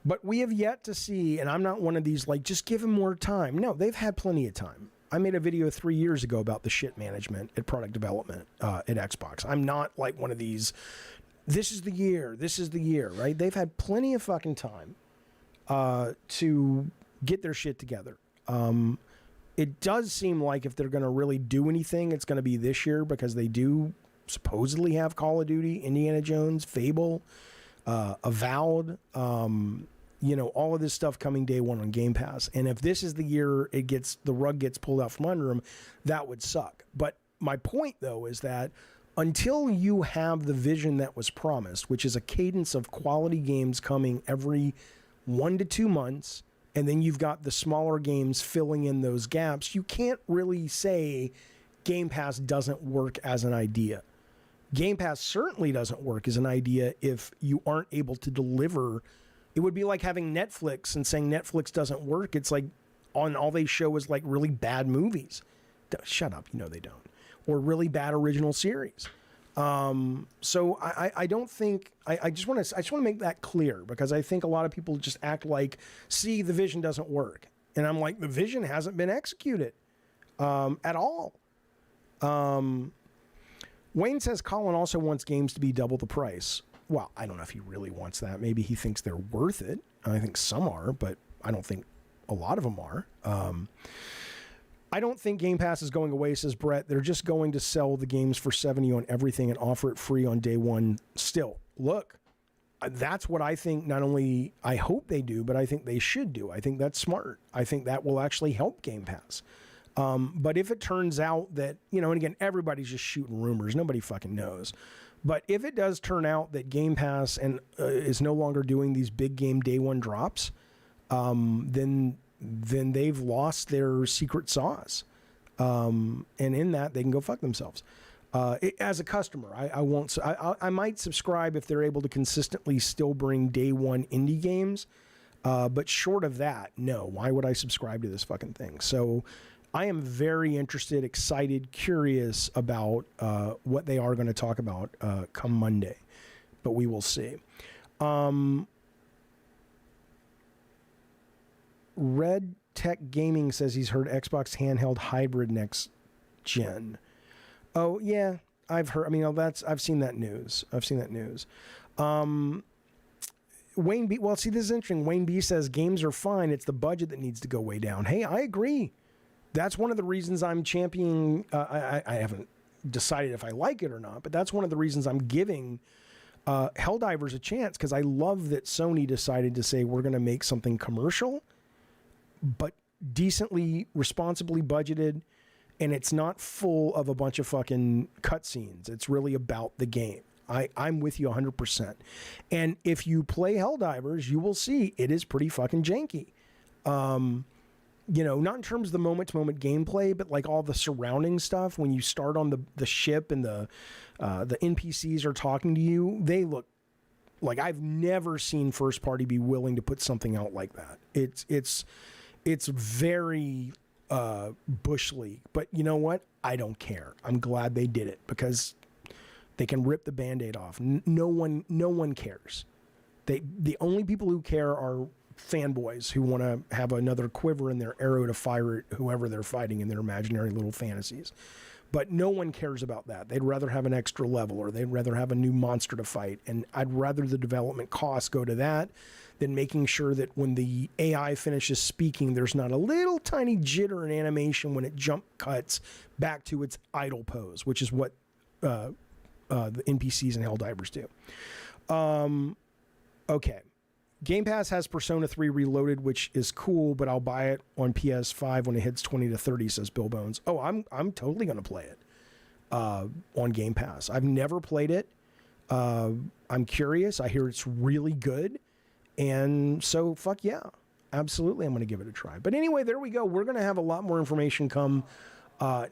But we have yet to see, and I'm not one of these, like, just give them more time. No, they've had plenty of time. I made a video 3 years ago about the shit management at product development at Xbox. I'm not like one of these, this is the year, right? They've had plenty of fucking time to get their shit together. It does seem like if they're going to really do anything, it's going to be this year, because they do supposedly have Call of Duty, Indiana Jones, Fable, Avowed, all of this stuff coming day one on Game Pass. And if this is the year the rug gets pulled out from under them, that would suck. But my point, though, is that until you have the vision that was promised, which is a cadence of quality games coming every 1 to 2 months, and then you've got the smaller games filling in those gaps, you can't really say Game Pass doesn't work as an idea. Game Pass certainly doesn't work as an idea if you aren't able to deliver. It would be like having Netflix and saying Netflix doesn't work. It's like all they show is like really bad movies. Shut up, they don't. Or really bad original series. So I don't think, I just want to make that clear, because I think a lot of people just act like, see, the vision doesn't work. And I'm like, the vision hasn't been executed at all. Wayne says Colin also wants games to be double the price. Well, I don't know if he really wants that. Maybe he thinks they're worth it. I think some are, but I don't think a lot of them are. I don't think Game Pass is going away, says Brett. They're just going to sell the games for $70 on everything and offer it free on day one still. Look, that's what I think. Not only I hope they do, but I think they should do. I think that's smart. I think that will actually help Game Pass. But if it turns out that, and again, everybody's just shooting rumors. Nobody fucking knows. But if it does turn out that Game Pass is no longer doing these big game day one drops, then they've lost their secret sauce. And in that, they can go fuck themselves. As a customer, I won't. I might subscribe if they're able to consistently still bring day one indie games. But short of that, no. Why would I subscribe to this fucking thing? So I am very interested, excited, curious about what they are going to talk about come Monday. But we will see. Red Tech Gaming says he's heard Xbox handheld hybrid next gen. Oh yeah, I've heard. I've seen that news. Wayne B. Well, see, this is interesting. Wayne B. says games are fine. It's the budget that needs to go way down. Hey, I agree. That's one of the reasons I'm championing. I haven't decided if I like it or not, but that's one of the reasons I'm giving Helldivers a chance, because I love that Sony decided to say we're going to make something commercial, but decently, responsibly budgeted, and it's not full of a bunch of fucking cutscenes. It's really about the game. I'm with you 100%. And if you play Helldivers, you will see it is pretty fucking janky. not in terms of the moment-to-moment gameplay, but like all the surrounding stuff. When you start on the ship and the NPCs are talking to you, they look like I've never seen first party be willing to put something out like that. It's very Bush League, but you know what? I don't care. I'm glad they did it because they can rip the Band-Aid off. No one cares. The only people who care are fanboys who want to have another quiver in their arrow to fire at whoever they're fighting in their imaginary little fantasies. But no one cares about that. They'd rather have an extra level, or they'd rather have a new monster to fight. And I'd rather the development costs go to that than making sure that when the AI finishes speaking, there's not a little tiny jitter in animation when it jump cuts back to its idle pose, which is what the NPCs and Helldivers do. Okay. Game Pass has Persona 3 Reloaded, which is cool, but I'll buy it on PS5 when it hits 20 to 30, says Bill Bones. Oh, I'm totally going to play it on Game Pass. I've never played it. I'm curious. I hear it's really good. And so, fuck yeah. Absolutely, I'm going to give it a try. But anyway, there we go. We're going to have a lot more information come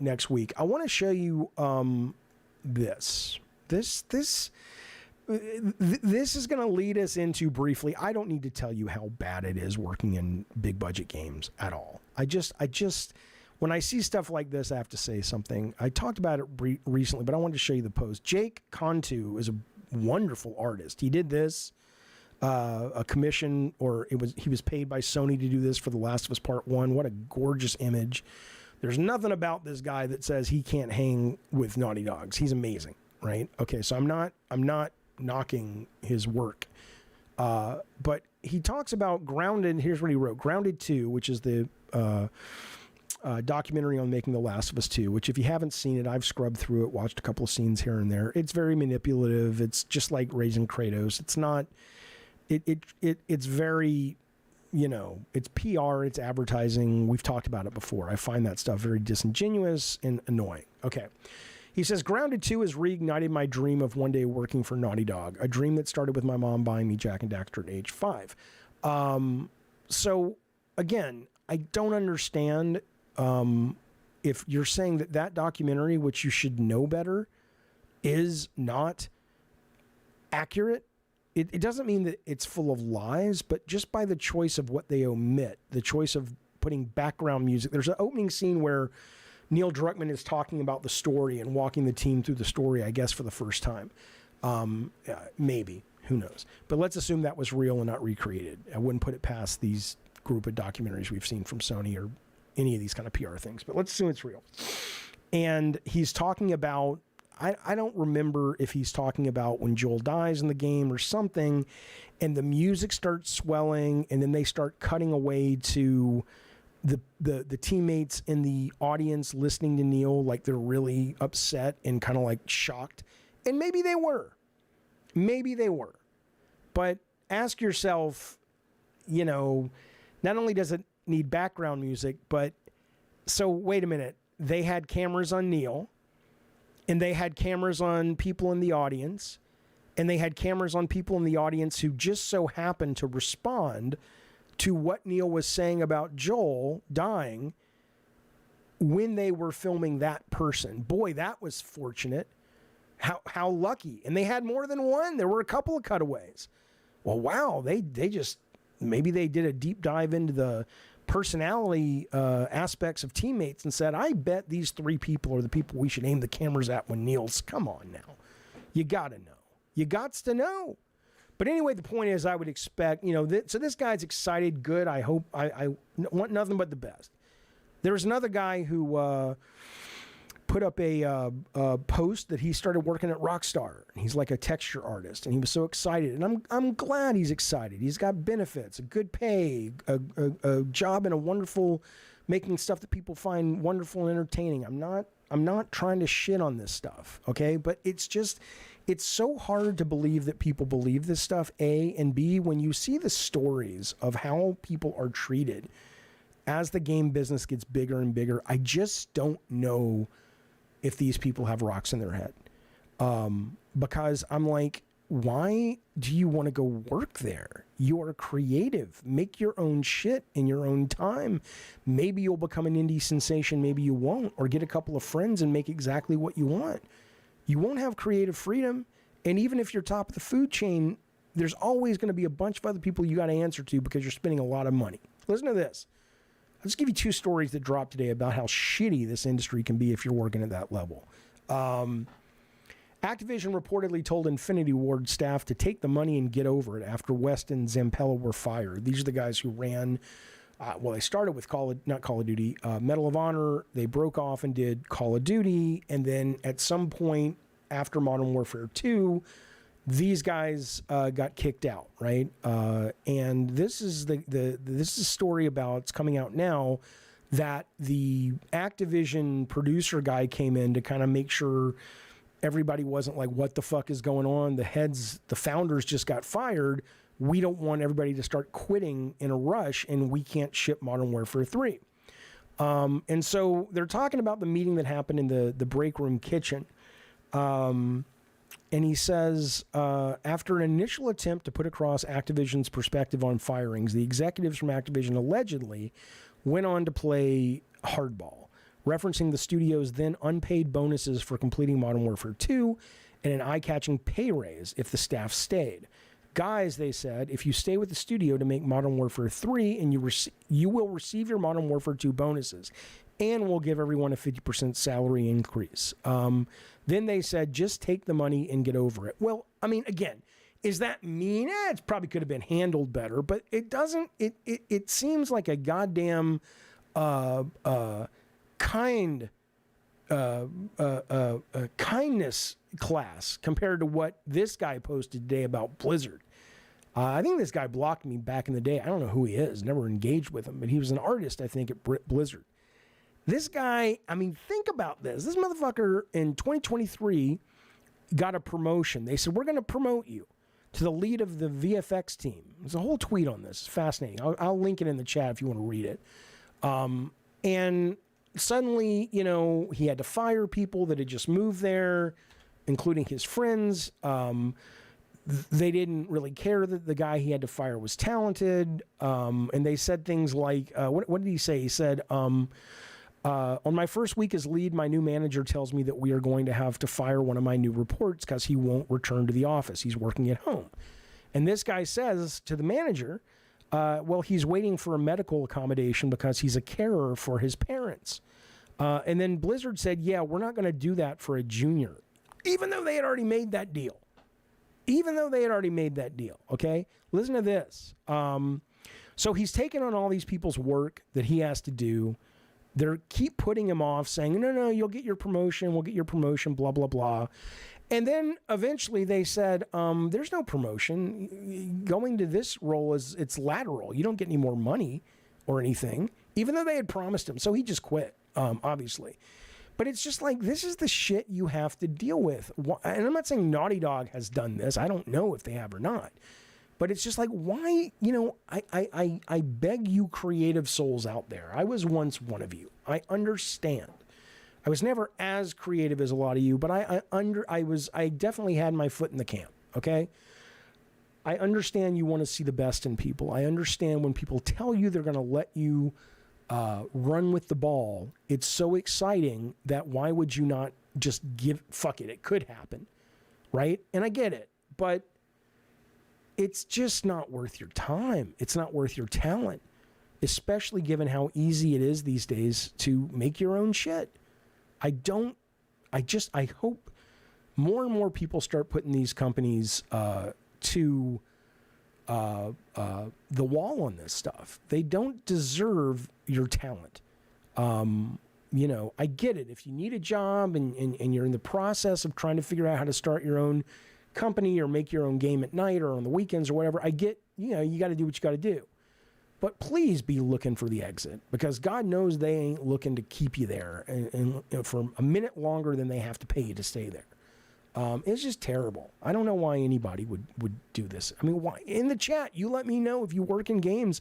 next week. I want to show you this. This is going to lead us into briefly. I don't need to tell you how bad it is working in big budget games at all. I just when I see stuff like this, I have to say something. I talked about it recently, but I wanted to show you the post. Jake Cantu is a wonderful artist. He did this a commission, or he was paid by Sony to do this for The Last of Us Part 1. What a gorgeous image. There's nothing about this guy that says he can't hang with Naughty Dogs. He's amazing, right? Okay, so I'm not knocking his work. But he talks about Grounded. Here's what he wrote. Grounded 2, which is the documentary on making The Last of Us 2, which if you haven't seen it, I've scrubbed through it, watched a couple of scenes here and there. It's very manipulative. It's just like raising Kratos. It's not, it's very, it's PR, it's advertising. We've talked about it before. I find that stuff very disingenuous and annoying. Okay. He says, Grounded 2 has reignited my dream of one day working for Naughty Dog, a dream that started with my mom buying me Jak and Daxter at age 5. So, again, I don't understand if you're saying that documentary, which you should know better, is not accurate. It doesn't mean that it's full of lies, but just by the choice of what they omit, the choice of putting background music. There's an opening scene where Neil Druckmann is talking about the story and walking the team through the story, I guess, for the first time. Maybe. Who knows? But let's assume that was real and not recreated. I wouldn't put it past these group of documentaries we've seen from Sony or any of these kind of PR things. But let's assume it's real. And he's talking about, I don't remember if he's talking about when Joel dies in the game or something, and the music starts swelling, and then they start cutting away to the teammates in the audience listening to Neil like they're really upset and kind of like shocked. And maybe they were. But ask yourself, not only does it need background music, but so wait a minute. They had cameras on Neil, and they had cameras on people in the audience, and they had cameras on people in the audience who just so happened to respond to what Neil was saying about Joel dying when they were filming that person. Boy, that was fortunate. How lucky. And they had more than one. There were a couple of cutaways. Well, wow, they just, maybe they did a deep dive into the personality aspects of teammates and said, I bet these 3 people are the people we should aim the cameras at when Neil's, come on now. You gotta know. You gots to know. But anyway, the point is, I would expect, so this guy's excited, good. I hope, I want nothing but the best. There's another guy who put up a post that he started working at Rockstar. He's like a texture artist, and he was so excited. And I'm glad he's excited. He's got benefits, a good pay, a job in a wonderful, making stuff that people find wonderful and entertaining. I'm not trying to shit on this stuff, okay? But it's so hard to believe that people believe this stuff, A, and B, when you see the stories of how people are treated as the game business gets bigger and bigger, I just don't know if these people have rocks in their head. Because I'm like, why do you want to go work there? You are creative. Make your own shit in your own time. Maybe you'll become an indie sensation, maybe you won't, or get a couple of friends and make exactly what you want. You won't have creative freedom, and even if you're top of the food chain, there's always going to be a bunch of other people you got to answer to because you're spending a lot of money. Listen to this. I'll just give you 2 stories that dropped today about how shitty this industry can be if you're working at that level. Activision reportedly told Infinity Ward staff to take the money and get over it after West and Zampella were fired. These are the guys who ran, they started with Medal of Honor. They broke off and did Call of Duty. And then at some point after Modern Warfare 2, these guys got kicked out, right? And this is this is a story about, it's coming out now, that the Activision producer guy came in to kind of make sure everybody wasn't like, what the fuck is going on? The founders just got fired. We don't want everybody to start quitting in a rush, and we can't ship Modern Warfare 3. And so they're talking about the meeting that happened in the break room kitchen. And he says, after an initial attempt to put across Activision's perspective on firings, the executives from Activision allegedly went on to play hardball, referencing the studio's then unpaid bonuses for completing Modern Warfare 2 and an eye-catching pay raise if the staff stayed. Guys, they said, if you stay with the studio to make Modern Warfare 3, and you will receive your Modern Warfare 2 bonuses, and we'll give everyone a 50% salary increase. Then they said, just take the money and get over it. Well, I mean, again, is that mean? It probably could have been handled better, but it doesn't. It seems like a goddamn kindness class compared to what this guy posted today about Blizzard. I think this guy blocked me back in the day. I don't know who he is. Never engaged with him, but he was an artist, I think, at Blizzard. This guy, I mean, think about this. This motherfucker in 2023 got a promotion. They said, we're going to promote you to the lead of the VFX team. There's a whole tweet on this. It's fascinating. I'll link it in the chat if you want to read it. And suddenly, you know, he had to fire people that had just moved there, including his friends. They didn't really care that the guy he had to fire was talented. And they said things like, what did he say? He said, on my first week as lead, my new manager tells me that we are going to have to fire one of my new reports because he won't return to the office. He's working at home. And this guy says to the manager, well, he's waiting for a medical accommodation because he's a carer for his parents. And then Blizzard said, yeah, we're not going to do that for a junior, even though they had already made that deal. Okay? Listen to this. So he's taking on all these people's work that he has to do. They keep putting him off, saying, no, you'll get your promotion, we'll get your promotion, blah, blah, blah. And then eventually they said, there's no promotion. Going to this role it's lateral. You don't get any more money or anything, even though they had promised him. So he just quit, obviously. But it's just like, this is the shit you have to deal with. And I'm not saying Naughty Dog has done this. I don't know if they have or not. But it's just like, why, you know, I beg you creative souls out there. I was once one of you. I understand. I was never as creative as a lot of you, but I definitely had my foot in the camp, okay? I understand you want to see the best in people. I understand when people tell you they're going to let you run with the ball. It's so exciting that why would you not just fuck it? It could happen, right? And I get it, but it's just not worth your time. It's not worth your talent, especially given how easy it is these days to make your own shit. I hope more and more people start putting these companies to the wall on this stuff. They don't deserve your talent. You know, I get it. If you need a job and you're in the process of trying to figure out how to start your own company or make your own game at night or on the weekends or whatever, I get, you know, you got to do what you got to do. But please be looking for the exit, because God knows they ain't looking to keep you there and for a minute longer than they have to pay you to stay there. It's just terrible. I don't know why anybody would do this. I mean, why? In the chat, you let me know if you work in games.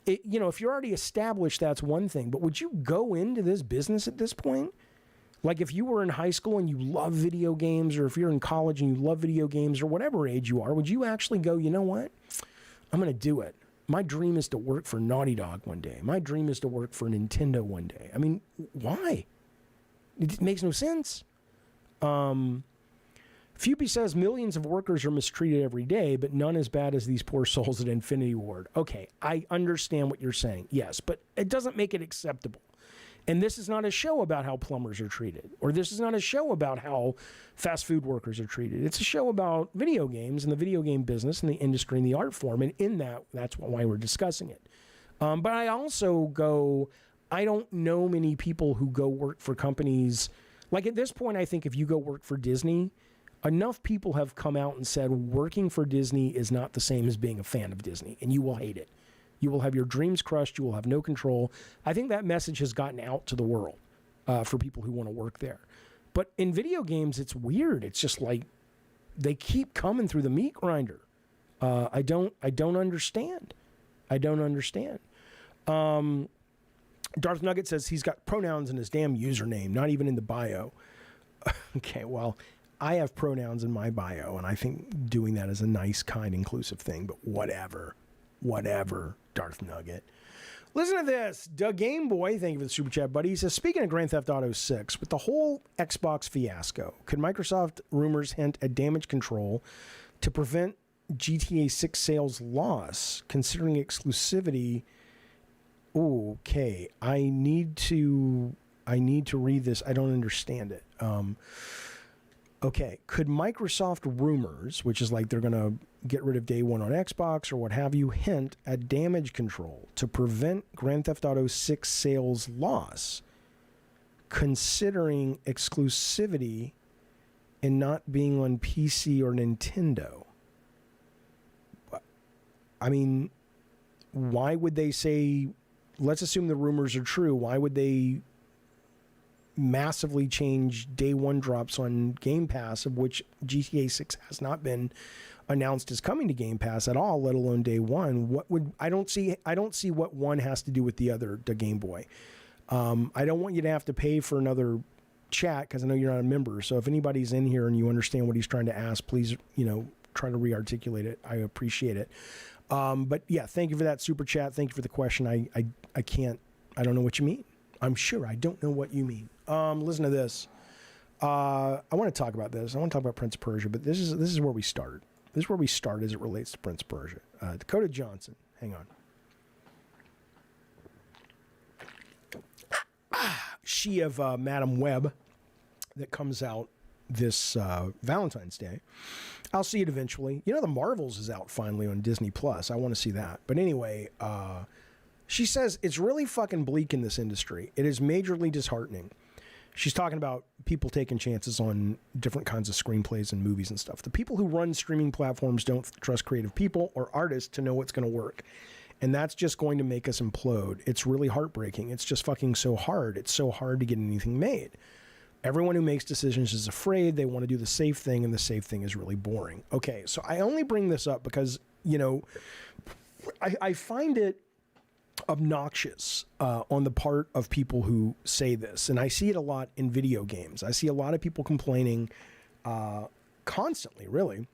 You know, if you're already established, that's one thing. But would you go into this business at this point? Like if you were in high school and you love video games, or if you're in college and you love video games, or whatever age you are, would you actually go, you know what? I'm going to do it. My dream is to work for Naughty Dog one day. My dream is to work for Nintendo one day. I mean, why? It makes no sense. Fupy says millions of workers are mistreated every day, but none as bad as these poor souls at Infinity Ward. Okay, I understand what you're saying. Yes, but it doesn't make it acceptable. And this is not a show about how plumbers are treated, or this is not a show about how fast food workers are treated. It's a show about video games and the video game business and the industry and the art form. And in that, that's why we're discussing it. But I also go, I don't know many people who go work for companies. Like at this point, I think if you go work for Disney, enough people have come out and said working for Disney is not the same as being a fan of Disney, and you will hate it. You will have your dreams crushed. You will have no control. I think that message has gotten out to the world for people who want to work there. But in video games, it's weird. It's just like they keep coming through the meat grinder. I don't understand. I don't understand. Darth Nugget says he's got pronouns in his damn username, not even in the bio. Okay, well, I have pronouns in my bio, and I think doing that is a nice, kind, inclusive thing, but whatever. Whatever, Darth Nugget. Listen to this. Doug Game Boy, thank you for the super chat, buddy. He says, speaking of Grand Theft Auto 6, with the whole Xbox fiasco, could Microsoft rumors hint at damage control to prevent GTA 6 sales loss, considering exclusivity? Ooh, okay, I need to read this. I don't understand it. Okay, could Microsoft rumors, which is like they're going to get rid of Day One on Xbox or what have you, hint at damage control to prevent Grand Theft Auto 6 sales loss, considering exclusivity and not being on PC or Nintendo? I mean, why would they say, let's assume the rumors are true, why would they massively change Day One drops on Game Pass, of which GTA 6 has not been announced as coming to Game Pass at all, let alone Day One? What would I don't see what one has to do with the other, the Game Boy. I don't want you to have to pay for another chat because I know you're not a member. So if anybody's in here and you understand what he's trying to ask, please, try to re-articulate it. I appreciate it. But yeah, thank you for that super chat. Thank you for the question. I don't know what you mean. I'm sure I don't know what you mean. Listen to this. I want to talk about this. I want to talk about Prince of Persia, but this is where we start. This is where we start as it relates to Prince of Persia. Dakota Johnson. Hang on. She of Madam Web that comes out this Valentine's Day. I'll see it eventually. The Marvels is out finally on Disney Plus. I want to see that. But anyway, she says it's really fucking bleak in this industry. It is majorly disheartening. She's talking about people taking chances on different kinds of screenplays and movies and stuff. The people who run streaming platforms don't trust creative people or artists to know what's going to work. And that's just going to make us implode. It's really heartbreaking. It's just fucking so hard. It's so hard to get anything made. Everyone who makes decisions is afraid. They want to do the safe thing, and the safe thing is really boring. Okay, so I only bring this up because, I find it obnoxious on the part of people who say this, and I see it a lot in video games. I see a lot of people complaining constantly, really,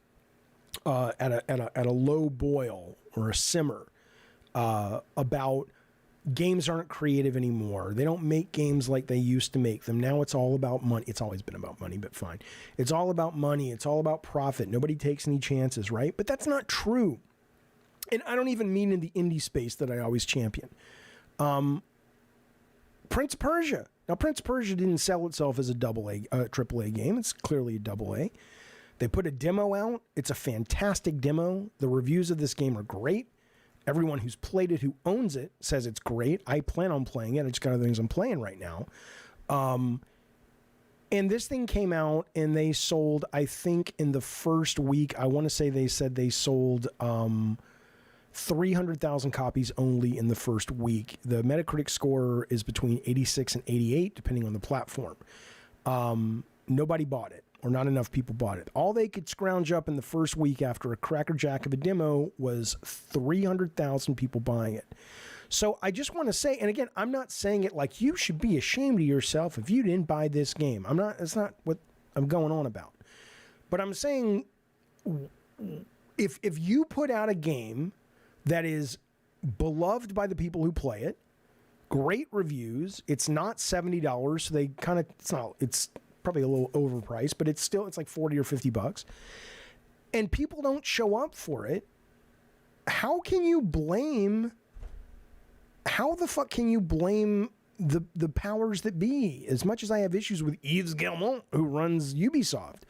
at a low boil or a simmer about games aren't creative anymore. They don't make games like they used to make them. Now it's all about money. It's always been about money, but fine. It's all about money. It's all about profit. Nobody takes any chances, right? But that's not true. And I don't even mean in the indie space that I always champion. Prince of Persia. Now, Prince of Persia didn't sell itself as a AAA game. It's clearly a AA. They put a demo out. It's a fantastic demo. The reviews of this game are great. Everyone who's played it, who owns it, says it's great. I plan on playing it. It's kind of things I'm playing right now. And this thing came out, and they sold, I think, in the first week, I want to say they said they sold 300,000 copies only in the first week. The Metacritic score is between 86 and 88, depending on the platform. Nobody bought it, or not enough people bought it. All they could scrounge up in the first week after a crackerjack of a demo was 300,000 people buying it. So I just want to say, and again, I'm not saying it like you should be ashamed of yourself if you didn't buy this game. I'm not. That's not what I'm going on about. But I'm saying, if you put out a game that is beloved by the people who play it, great reviews, it's not $70, so they kind of it's probably a little overpriced, but it's like 40 or 50 bucks, and people don't show up for it. How the fuck can you blame the powers that be? As much as I have issues with Yves Guillemot, who runs Ubisoft,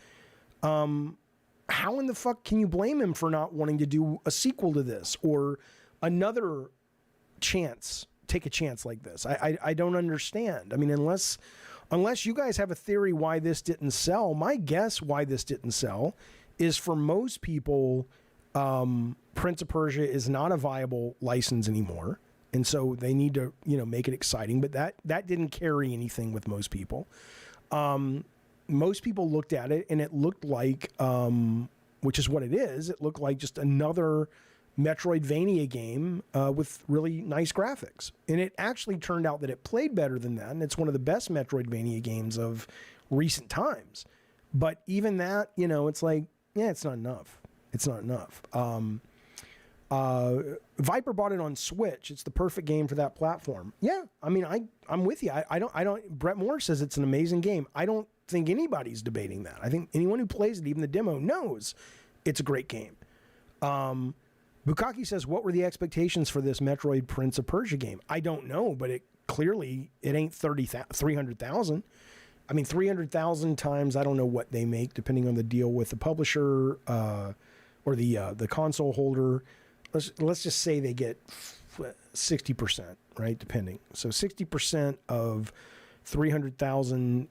how in the fuck can you blame him for not wanting to do a sequel to this or another take a chance like this? I don't understand. I mean, unless you guys have a theory why this didn't sell, my guess why this didn't sell is for most people, Prince of Persia is not a viable license anymore. And so they need to, make it exciting. But that didn't carry anything with most people. Most people looked at it and it looked like, which is what it is, it looked like just another Metroidvania game with really nice graphics. And it actually turned out that it played better than that. And it's one of the best Metroidvania games of recent times. But even that, it's like, yeah, it's not enough. It's not enough. Viper bought it on Switch. It's the perfect game for that platform. Yeah, I mean, I'm with you. I don't. Brett Moore says it's an amazing game. I don't think anybody's debating that. I think anyone who plays it, even the demo, knows it's a great game. Bukaki says, what were the expectations for this Metroid Prince of Persia game? I don't know, but it ain't 300,000. I mean, 300,000 times, I don't know what they make, depending on the deal with the publisher or the console holder. Let's just say they get 60%, right? Depending. So 60% of 300,000.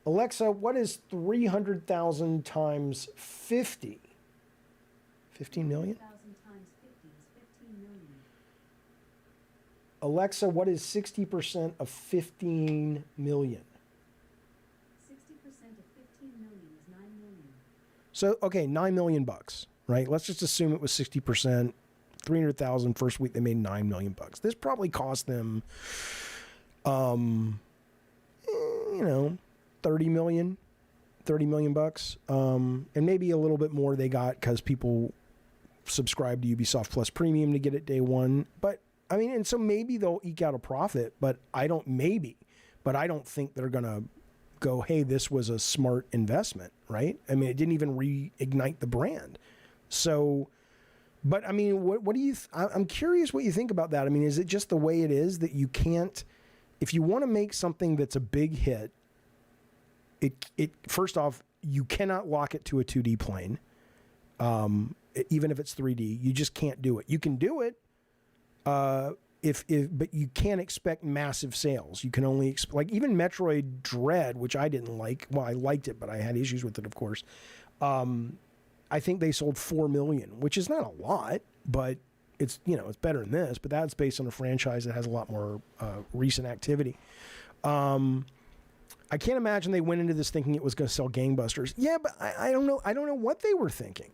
Alexa, what is 300,000 times 50? 15 million? 300,000 times 50 is 15 million. Alexa, what is 60% of 15 million? 60% of 15 million is 9 million. So, okay, $9 million, right? Let's just assume it was 60%. 300,000 first week, they made $9 million. This probably cost them, 30 million bucks. And maybe a little bit more they got because people subscribe to Ubisoft Plus Premium to get it day one. But I mean, and so maybe they'll eke out a profit, but I don't think they're going to go, hey, this was a smart investment, right? I mean, it didn't even reignite the brand. So, but I mean, what do you, I'm curious what you think about that. I mean, is it just the way it is that you can't, if you want to make something that's a big hit, it first off, you cannot lock it to a 2D plane. Even if it's 3D, you just can't do it. You can do it, but you can't expect massive sales. You can only like even Metroid Dread, which I didn't like. Well, I liked it, but I had issues with it, of course. I think they sold 4 million, which is not a lot, but it's it's better than this. But that's based on a franchise that has a lot more recent activity. I can't imagine they went into this thinking it was going to sell gangbusters. Yeah, but I don't know. I don't know what they were thinking.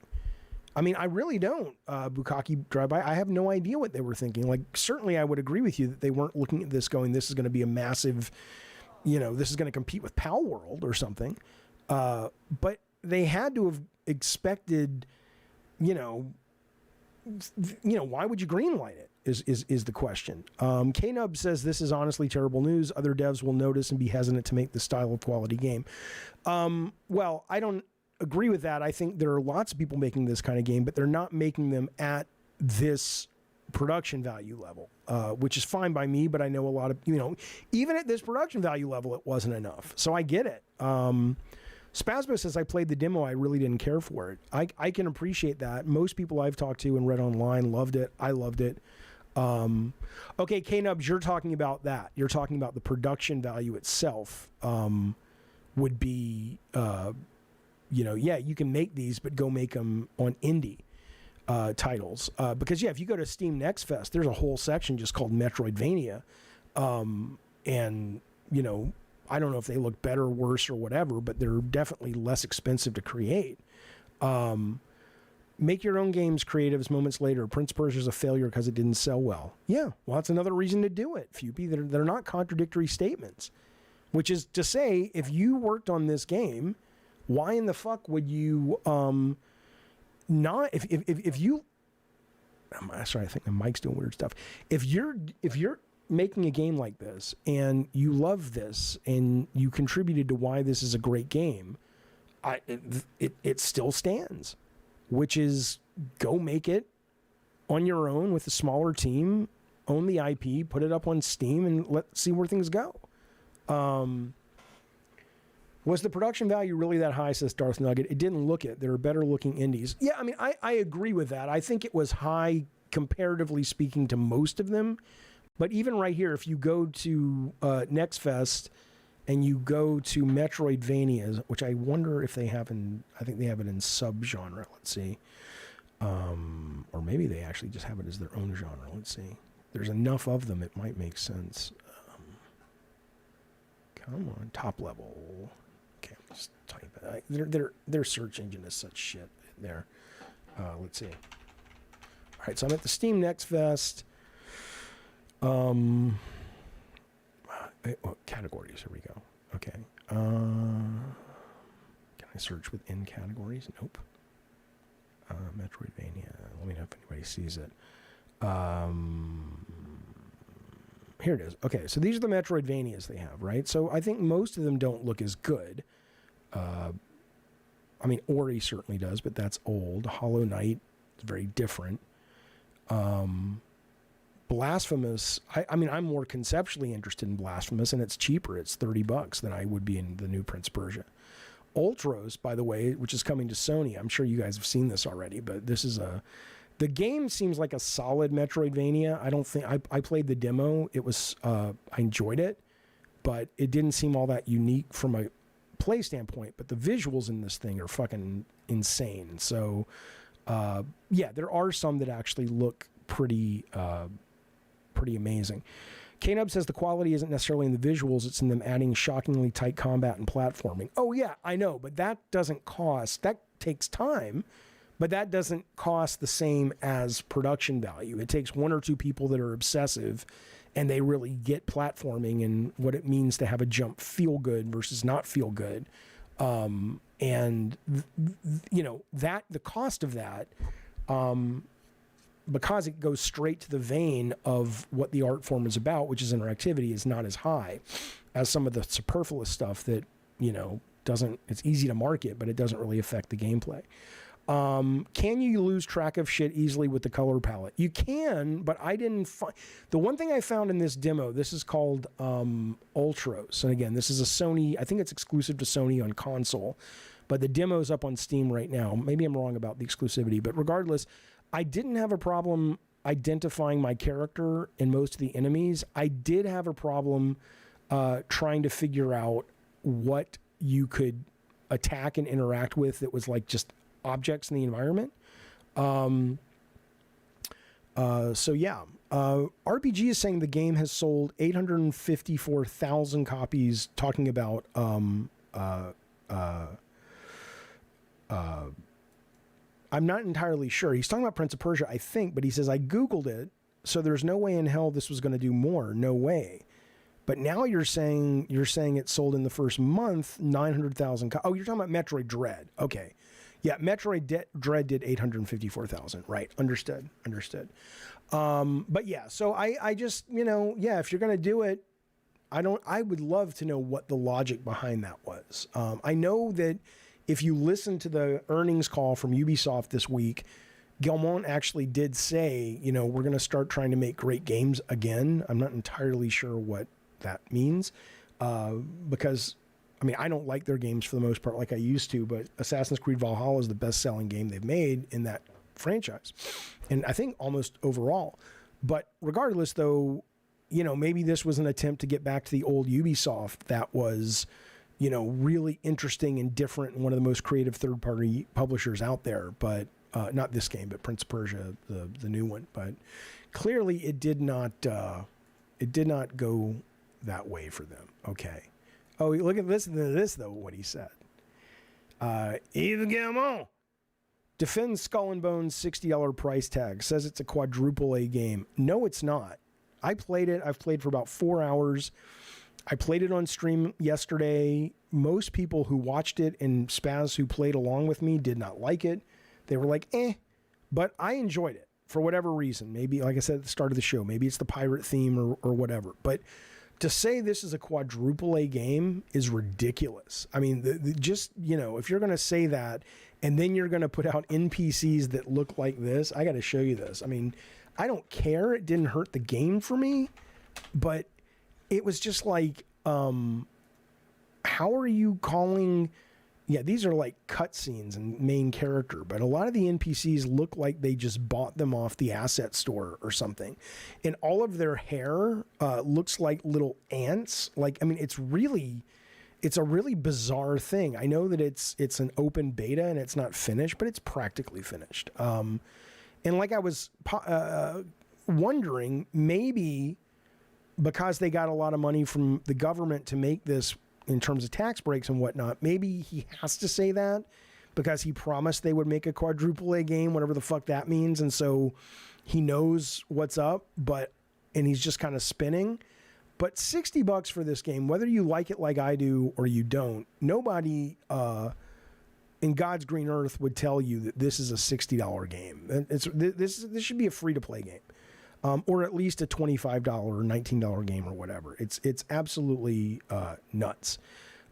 I mean, I really don't. Bukaki Drive-By, I have no idea what they were thinking. Like, certainly I would agree with you that they weren't looking at this going, this is going to be a massive, this is going to compete with Pal World or something. But they had to have expected, why would you greenlight it is the question. K-Nub says this is honestly terrible news. Other devs will notice and be hesitant to make this style of quality game. Well, I don't agree with that. I think there are lots of people making this kind of game, but they're not making them at this production value level, which is fine by me, but I know a lot of, even at this production value level, it wasn't enough. So I get it. Spasmo says, I played the demo. I really didn't care for it. I can appreciate that. Most people I've talked to and read online loved it. I loved it. Okay, K-Nubs, you're talking about that. You're talking about the production value itself would be, yeah, you can make these, but go make them on indie titles. Because, yeah, if you go to Steam Nextfest, there's a whole section just called Metroidvania. And, I don't know if they look better, worse, or whatever, but they're definitely less expensive to create. Make your own games, creatives. Moments later, Prince of Persia is a failure because it didn't sell well. Yeah, well, that's another reason to do it, Fupy. They're not contradictory statements. Which is to say, if you worked on this game, why in the fuck would you not? If you, sorry, I think my mic's doing weird stuff. If you're making a game like this and you love this and you contributed to why this is a great game, it still stands. Which is go make it on your own with a smaller team, own the IP, put it up on Steam, and let's see where things go. Was the production value really that high, says Darth Nugget? It didn't look it. There are better looking indies. Yeah, I mean, I agree with that. I think it was high comparatively speaking to most of them. But even right here, if you go to Nextfest and you go to Metroidvanias, which I wonder if they have I think they have it in subgenre. Let's see. Or maybe they actually just have it as their own genre. Let's see. There's enough of them, it might make sense. Come on, top level. Okay, just type it. Their search engine is such shit there. Let's see. All right, so I'm at the Steam Next Fest. Categories. Here we go. Okay. Can I search within categories? Nope. Metroidvania. Let me know if anybody sees it. Here it is. Okay, so these are the Metroidvanias they have, right? So I think most of them don't look as good. I mean, Ori certainly does, but that's old. Hollow Knight is very different. Blasphemous, I mean, I'm more conceptually interested in Blasphemous, and it's cheaper. It's $30 than I would be in the new Prince of Persia. Ultros, by the way, which is coming to Sony. I'm sure you guys have seen this already, but this is the game seems like a solid Metroidvania. I don't think, I played the demo. It was, I enjoyed it, but it didn't seem all that unique from a play standpoint, but the visuals in this thing are fucking insane. So, yeah, there are some that actually look pretty amazing. K-Nub says the quality isn't necessarily in the visuals, it's in them adding shockingly tight combat and platforming. Oh yeah, I know, but that doesn't cost, that takes time, but that doesn't cost the same as production value. It takes one or two people that are obsessive and they really get platforming and what it means to have a jump feel good versus not feel good. And you know, that the cost of that, because it goes straight to the vein of what the art form is about, which is interactivity, is not as high as some of the superfluous stuff that, you know, doesn't, it's easy to market, but it doesn't really affect the gameplay. Can you lose track of shit easily with the color palette? You can, but I didn't find, the one thing I found in this demo, this is called Ultros. And again, this is a Sony, I think it's exclusive to Sony on console, but the demo's up on Steam right now. Maybe I'm wrong about the exclusivity, but regardless, I didn't have a problem identifying my character in most of the enemies. I did have a problem trying to figure out what you could attack and interact with that was like just objects in the environment. So yeah, RPG is saying the game has sold 854,000 copies, talking about I'm not entirely sure. He's talking about Prince of Persia, I think, but he says, I Googled it, so there's no way in hell this was going to do more. No way. But now you're saying it sold in the first month 900,000. Oh, you're talking about Metroid Dread. Okay. Yeah, Metroid Dread did 854,000. Right. Understood. But yeah, so I just, you know, yeah, if you're going to do it, I would love to know what the logic behind that was. I know that if you listen to the earnings call from Ubisoft this week, Guillemot actually did say, you know, we're going to start trying to make great games again. I'm not entirely sure what that means, because, I mean, I don't like their games for the most part like I used to, but Assassin's Creed Valhalla is the best-selling game they've made in that franchise, and I think almost overall. But regardless, though, you know, maybe this was an attempt to get back to the old Ubisoft that was, you know, really interesting and different and one of the most creative third-party publishers out there. But not this game, but Prince of Persia, the new one. But clearly, it did not go that way for them. Okay. Oh, listen to this though. What he said. Yves Guillemot Defends Skull and Bones $60 price tag. Says it's a quadruple A game. No, it's not. I played it. I've played for about 4 hours. I played it on stream yesterday. Most people who watched it and Spaz who played along with me did not like it. They were like, but I enjoyed it for whatever reason. Maybe, like I said at the start of the show, maybe it's the pirate theme or whatever. But to say this is a quadruple A game is ridiculous. I mean, just, if you're going to say that and then you're going to put out NPCs that look like this, I got to show you this. I mean, I don't care. It didn't hurt the game for me, but it was just like, how are you calling... Yeah, these are like cutscenes and main character, but a lot of the NPCs look like they just bought them off the asset store or something. And all of their hair looks like little ants. It's a really bizarre thing. I know that it's an open beta and it's not finished, but it's practically finished. And like I was wondering, maybe because they got a lot of money from the government to make this in terms of tax breaks and whatnot, maybe he has to say that because he promised they would make a quadruple A game, whatever the fuck that means. And so he knows what's up, and he's just kind of spinning. But $60 for this game, whether you like it like I do or you don't, nobody in God's green earth would tell you that this is a $60 game. This should be a free-to-play game. Or at least a $25 or $19 game or whatever. It's absolutely nuts.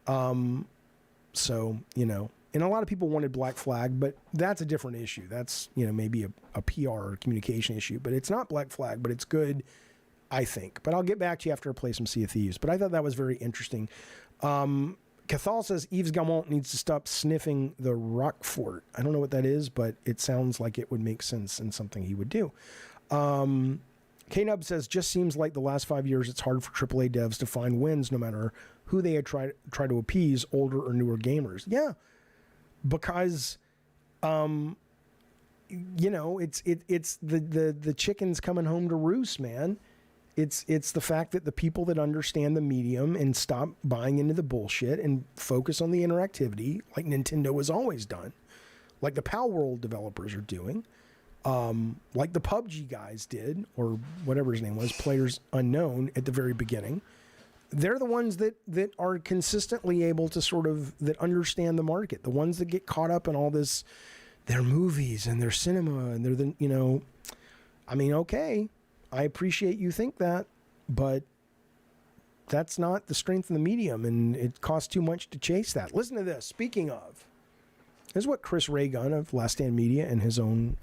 So, and a lot of people wanted Black Flag, but that's a different issue. That's, maybe a PR or communication issue, but it's not Black Flag, but it's good, I think. But I'll get back to you after I play some Sea of Thieves. But I thought that was very interesting. Cathal says Yves Gamont needs to stop sniffing the Roquefort. I don't know what that is, but it sounds like it would make sense and something he would do. K-Nub says, just seems like the last 5 years it's hard for AAA devs to find wins no matter who they try to appease, older or newer gamers. Yeah, because, it's the chickens coming home to roost, man. It's the fact that the people that understand the medium and stop buying into the bullshit and focus on the interactivity like Nintendo has always done, like the Pal World developers are doing. Like the PUBG guys did, or whatever his name was, Players Unknown at the very beginning. They're the ones that are consistently able to that understand the market. The ones that get caught up in all this, their movies and their cinema and okay, I appreciate you think that, but that's not the strength of the medium and it costs too much to chase that. Listen to this. Speaking of, this is what Chris Ray-Gun of Last Stand Media and his own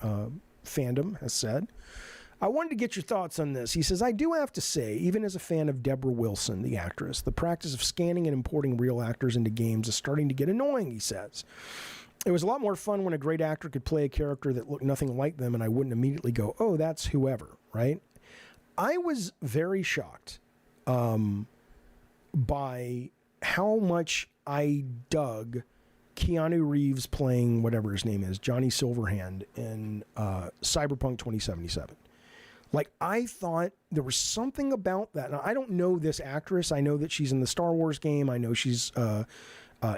fandom has said. I wanted to get your thoughts on this. He says, I do have to say, even as a fan of Deborah Wilson, the actress, the practice of scanning and importing real actors into games is starting to get annoying, he says. It was a lot more fun when a great actor could play a character that looked nothing like them and I wouldn't immediately go, oh, that's whoever, right? I was very shocked by how much I dug Keanu Reeves playing whatever his name is, Johnny Silverhand in Cyberpunk 2077. Like, I thought there was something about that. Now, I don't know this actress. I know that she's in the Star Wars game. I know she's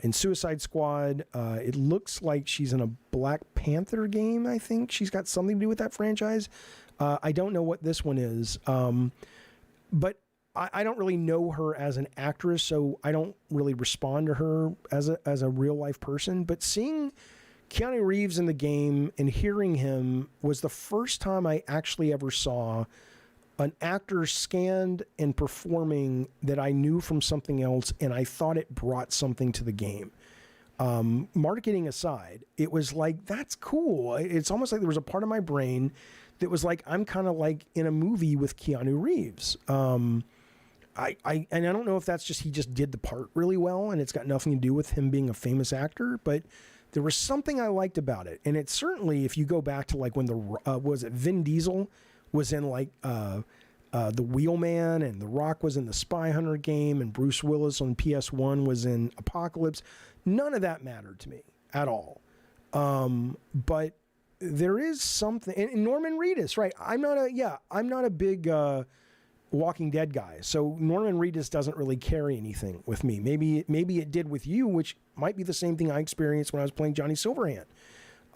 in Suicide Squad. It looks like she's in a Black Panther game, I think. She's got something to do with that franchise. I don't know what this one is. But I don't really know her as an actress, so I don't really respond to her as a real life person. But seeing Keanu Reeves in the game and hearing him was the first time I actually ever saw an actor scanned and performing that I knew from something else, and I thought it brought something to the game. Marketing aside, it was like, that's cool. It's almost like there was a part of my brain that was like, I'm kind of like in a movie with Keanu Reeves. I don't know if that's just he just did the part really well and it's got nothing to do with him being a famous actor, but there was something I liked about it. And it's certainly, if you go back to like when Vin Diesel was in like The Wheelman and The Rock was in the Spy Hunter game and Bruce Willis on PS1 was in Apocalypse, none of that mattered to me at all. But there is something, and Norman Reedus, right? I'm not a big Walking Dead guy, so Norman Reedus doesn't really carry anything with me. Maybe it did with you, which might be the same thing I experienced when I was playing Johnny Silverhand.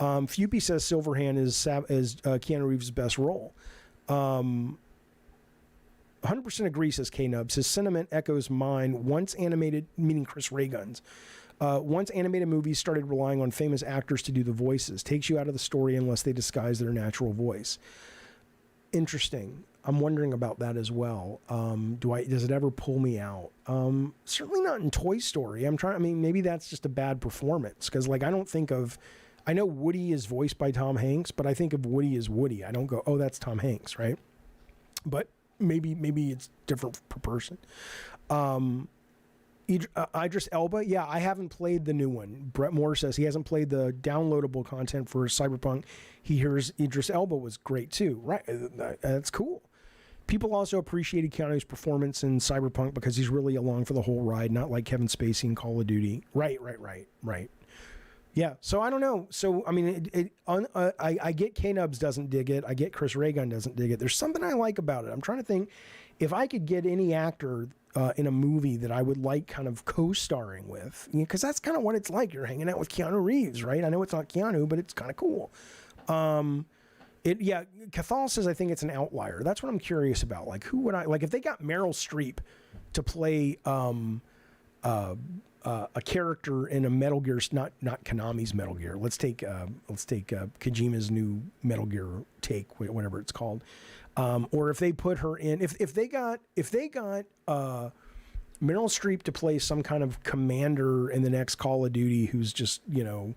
Fupy says Silverhand is Keanu Reeves' best role. 100% agree, says K-Nubs. His sentiment echoes mine. Once animated, meaning Chris Ray Guns, once animated movies started relying on famous actors to do the voices. Takes you out of the story unless they disguise their natural voice. Interesting. I'm wondering about that as well. Does it ever pull me out? Certainly not in Toy Story. Maybe that's just a bad performance, because like I know Woody is voiced by Tom Hanks, but I think of Woody as Woody. I don't go, oh, that's Tom Hanks, right? But maybe it's different per person. Idris Elba, yeah, I haven't played the new one. Brett Moore says he hasn't played the downloadable content for Cyberpunk. He hears Idris Elba was great too. Right, that's cool. People also appreciated Keanu's performance in Cyberpunk because he's really along for the whole ride, not like Kevin Spacey in Call of Duty. Right. Yeah, so I don't know. So, I mean, I get K-Nubs doesn't dig it. I get Chris Ray Gun doesn't dig it. There's something I like about it. I'm trying to think if I could get any actor in a movie that I would like kind of co-starring with, because that's kind of what it's like. You're hanging out with Keanu Reeves, right? I know it's not Keanu, but it's kind of cool. Cathal says I think it's an outlier. That's what I'm curious about. Like, who would I like if they got Meryl Streep to play a character in a Metal Gear, not Konami's Metal Gear. Let's take Kojima's new Metal Gear take, whatever it's called. Or if they put her in, if they got Meryl Streep to play some kind of commander in the next Call of Duty, who's just in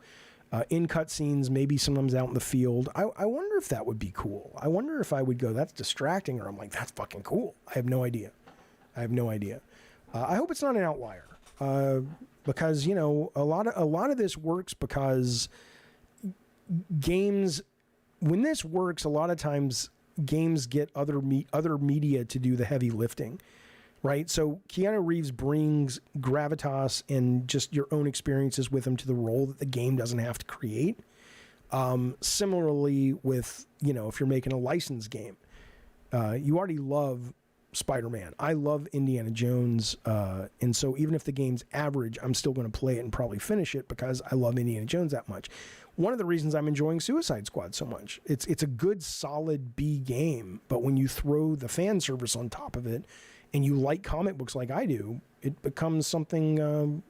cutscenes, maybe sometimes out in the field. I wonder if that would be cool. I wonder if I would go, that's distracting, or I'm like, that's fucking cool. I have no idea. I hope it's not an outlier. Because a lot of this works because games, when this works, a lot of times games get other media to do the heavy lifting, right? So Keanu Reeves brings gravitas and just your own experiences with him to the role that the game doesn't have to create. Similarly with, if you're making a licensed game, you already love Spider-Man. I love Indiana Jones. And so even if the game's average, I'm still going to play it and probably finish it because I love Indiana Jones that much. One of the reasons I'm enjoying Suicide Squad so much, it's a good, solid B game, but when you throw the fan service on top of it and you like comic books like I do, it becomes something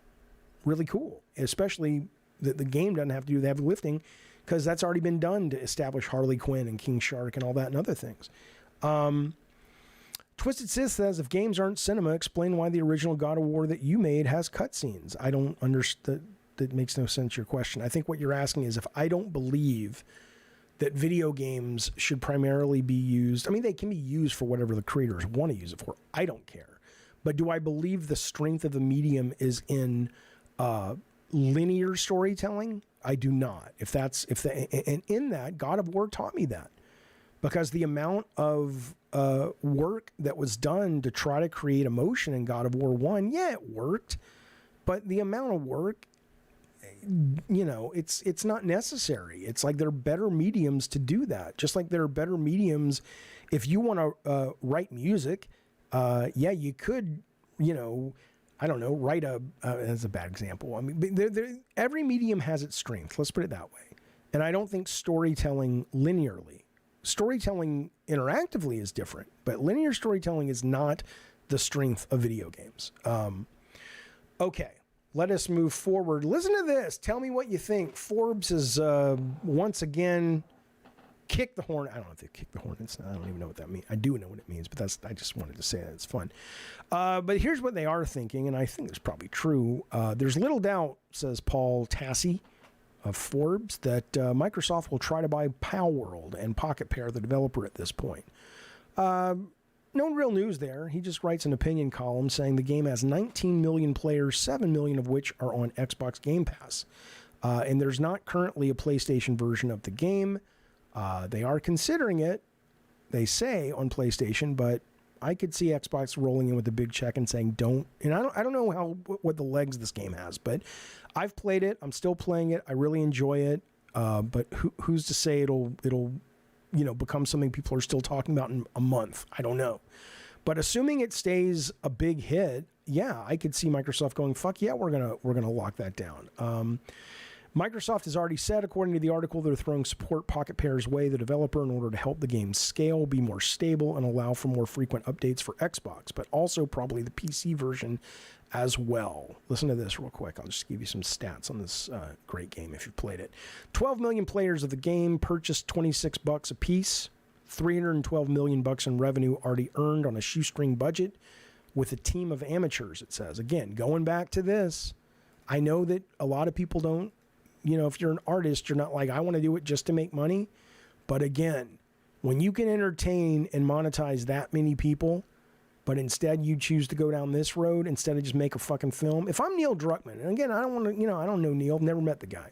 really cool, especially that the game doesn't have to do the heavy lifting because that's already been done to establish Harley Quinn and King Shark and all that and other things. Twisted Sith says, if games aren't cinema, explain why the original God of War that you made has cutscenes. I don't understand. That makes no sense, your question. I think what you're asking is if I don't believe that video games should primarily be used. I mean, they can be used for whatever the creators want to use it for. I don't care. But do I believe the strength of the medium is in linear storytelling? I do not. And in that, God of War taught me that. Because the amount of work that was done to try to create emotion in God of War 1, yeah, it worked. But the amount of work, it's not necessary. It's like there are better mediums to do that. Just like there are better mediums if you want to write music. You could, I don't know, write that's a bad example. I mean, every medium has its strength. Let's put it that way. And I don't think storytelling linearly. Storytelling interactively is different, but linear storytelling is not the strength of video games. Okay, let us move forward. Listen to this. Tell me what you think. Forbes has once again kicked the horn. I don't know if they kicked the horn. I don't even know what that means. I do know what it means, but I just wanted to say that. It's fun. But here's what they are thinking, and I think it's probably true. There's little doubt, says Paul Tassi of Forbes, that Microsoft will try to buy Palworld and Pocket Pair, the developer, at this point. No real news there. He just writes an opinion column saying the game has 19 million players, 7 million of which are on Xbox Game Pass. And there's not currently a PlayStation version of the game. They are considering it, they say, on PlayStation, but I could see Xbox rolling in with a big check and saying don't. And I don't know what the legs this game has, but I've played it. I'm still playing it. I really enjoy it. But who's to say it'll become something people are still talking about in a month? I don't know. But assuming it stays a big hit, yeah, I could see Microsoft going, fuck yeah, we're gonna lock that down. Microsoft has already said, according to the article, they're throwing support Pocket Pair's way, the developer, in order to help the game scale, be more stable, and allow for more frequent updates for Xbox, but also probably the PC version as well. Listen to this real quick. I'll just give you some stats on this great game if you've played it. 12 million players of the game purchased $26 a piece. 312 million bucks in revenue already earned on a shoestring budget with a team of amateurs, it says. Again, going back to this, I know that a lot of people don't, if you're an artist, you're not like, I want to do it just to make money. But again, when you can entertain and monetize that many people, but instead you choose to go down this road instead of just make a fucking film. If I'm Neil Druckmann, and again, I don't want to, I don't know Neil, never met the guy.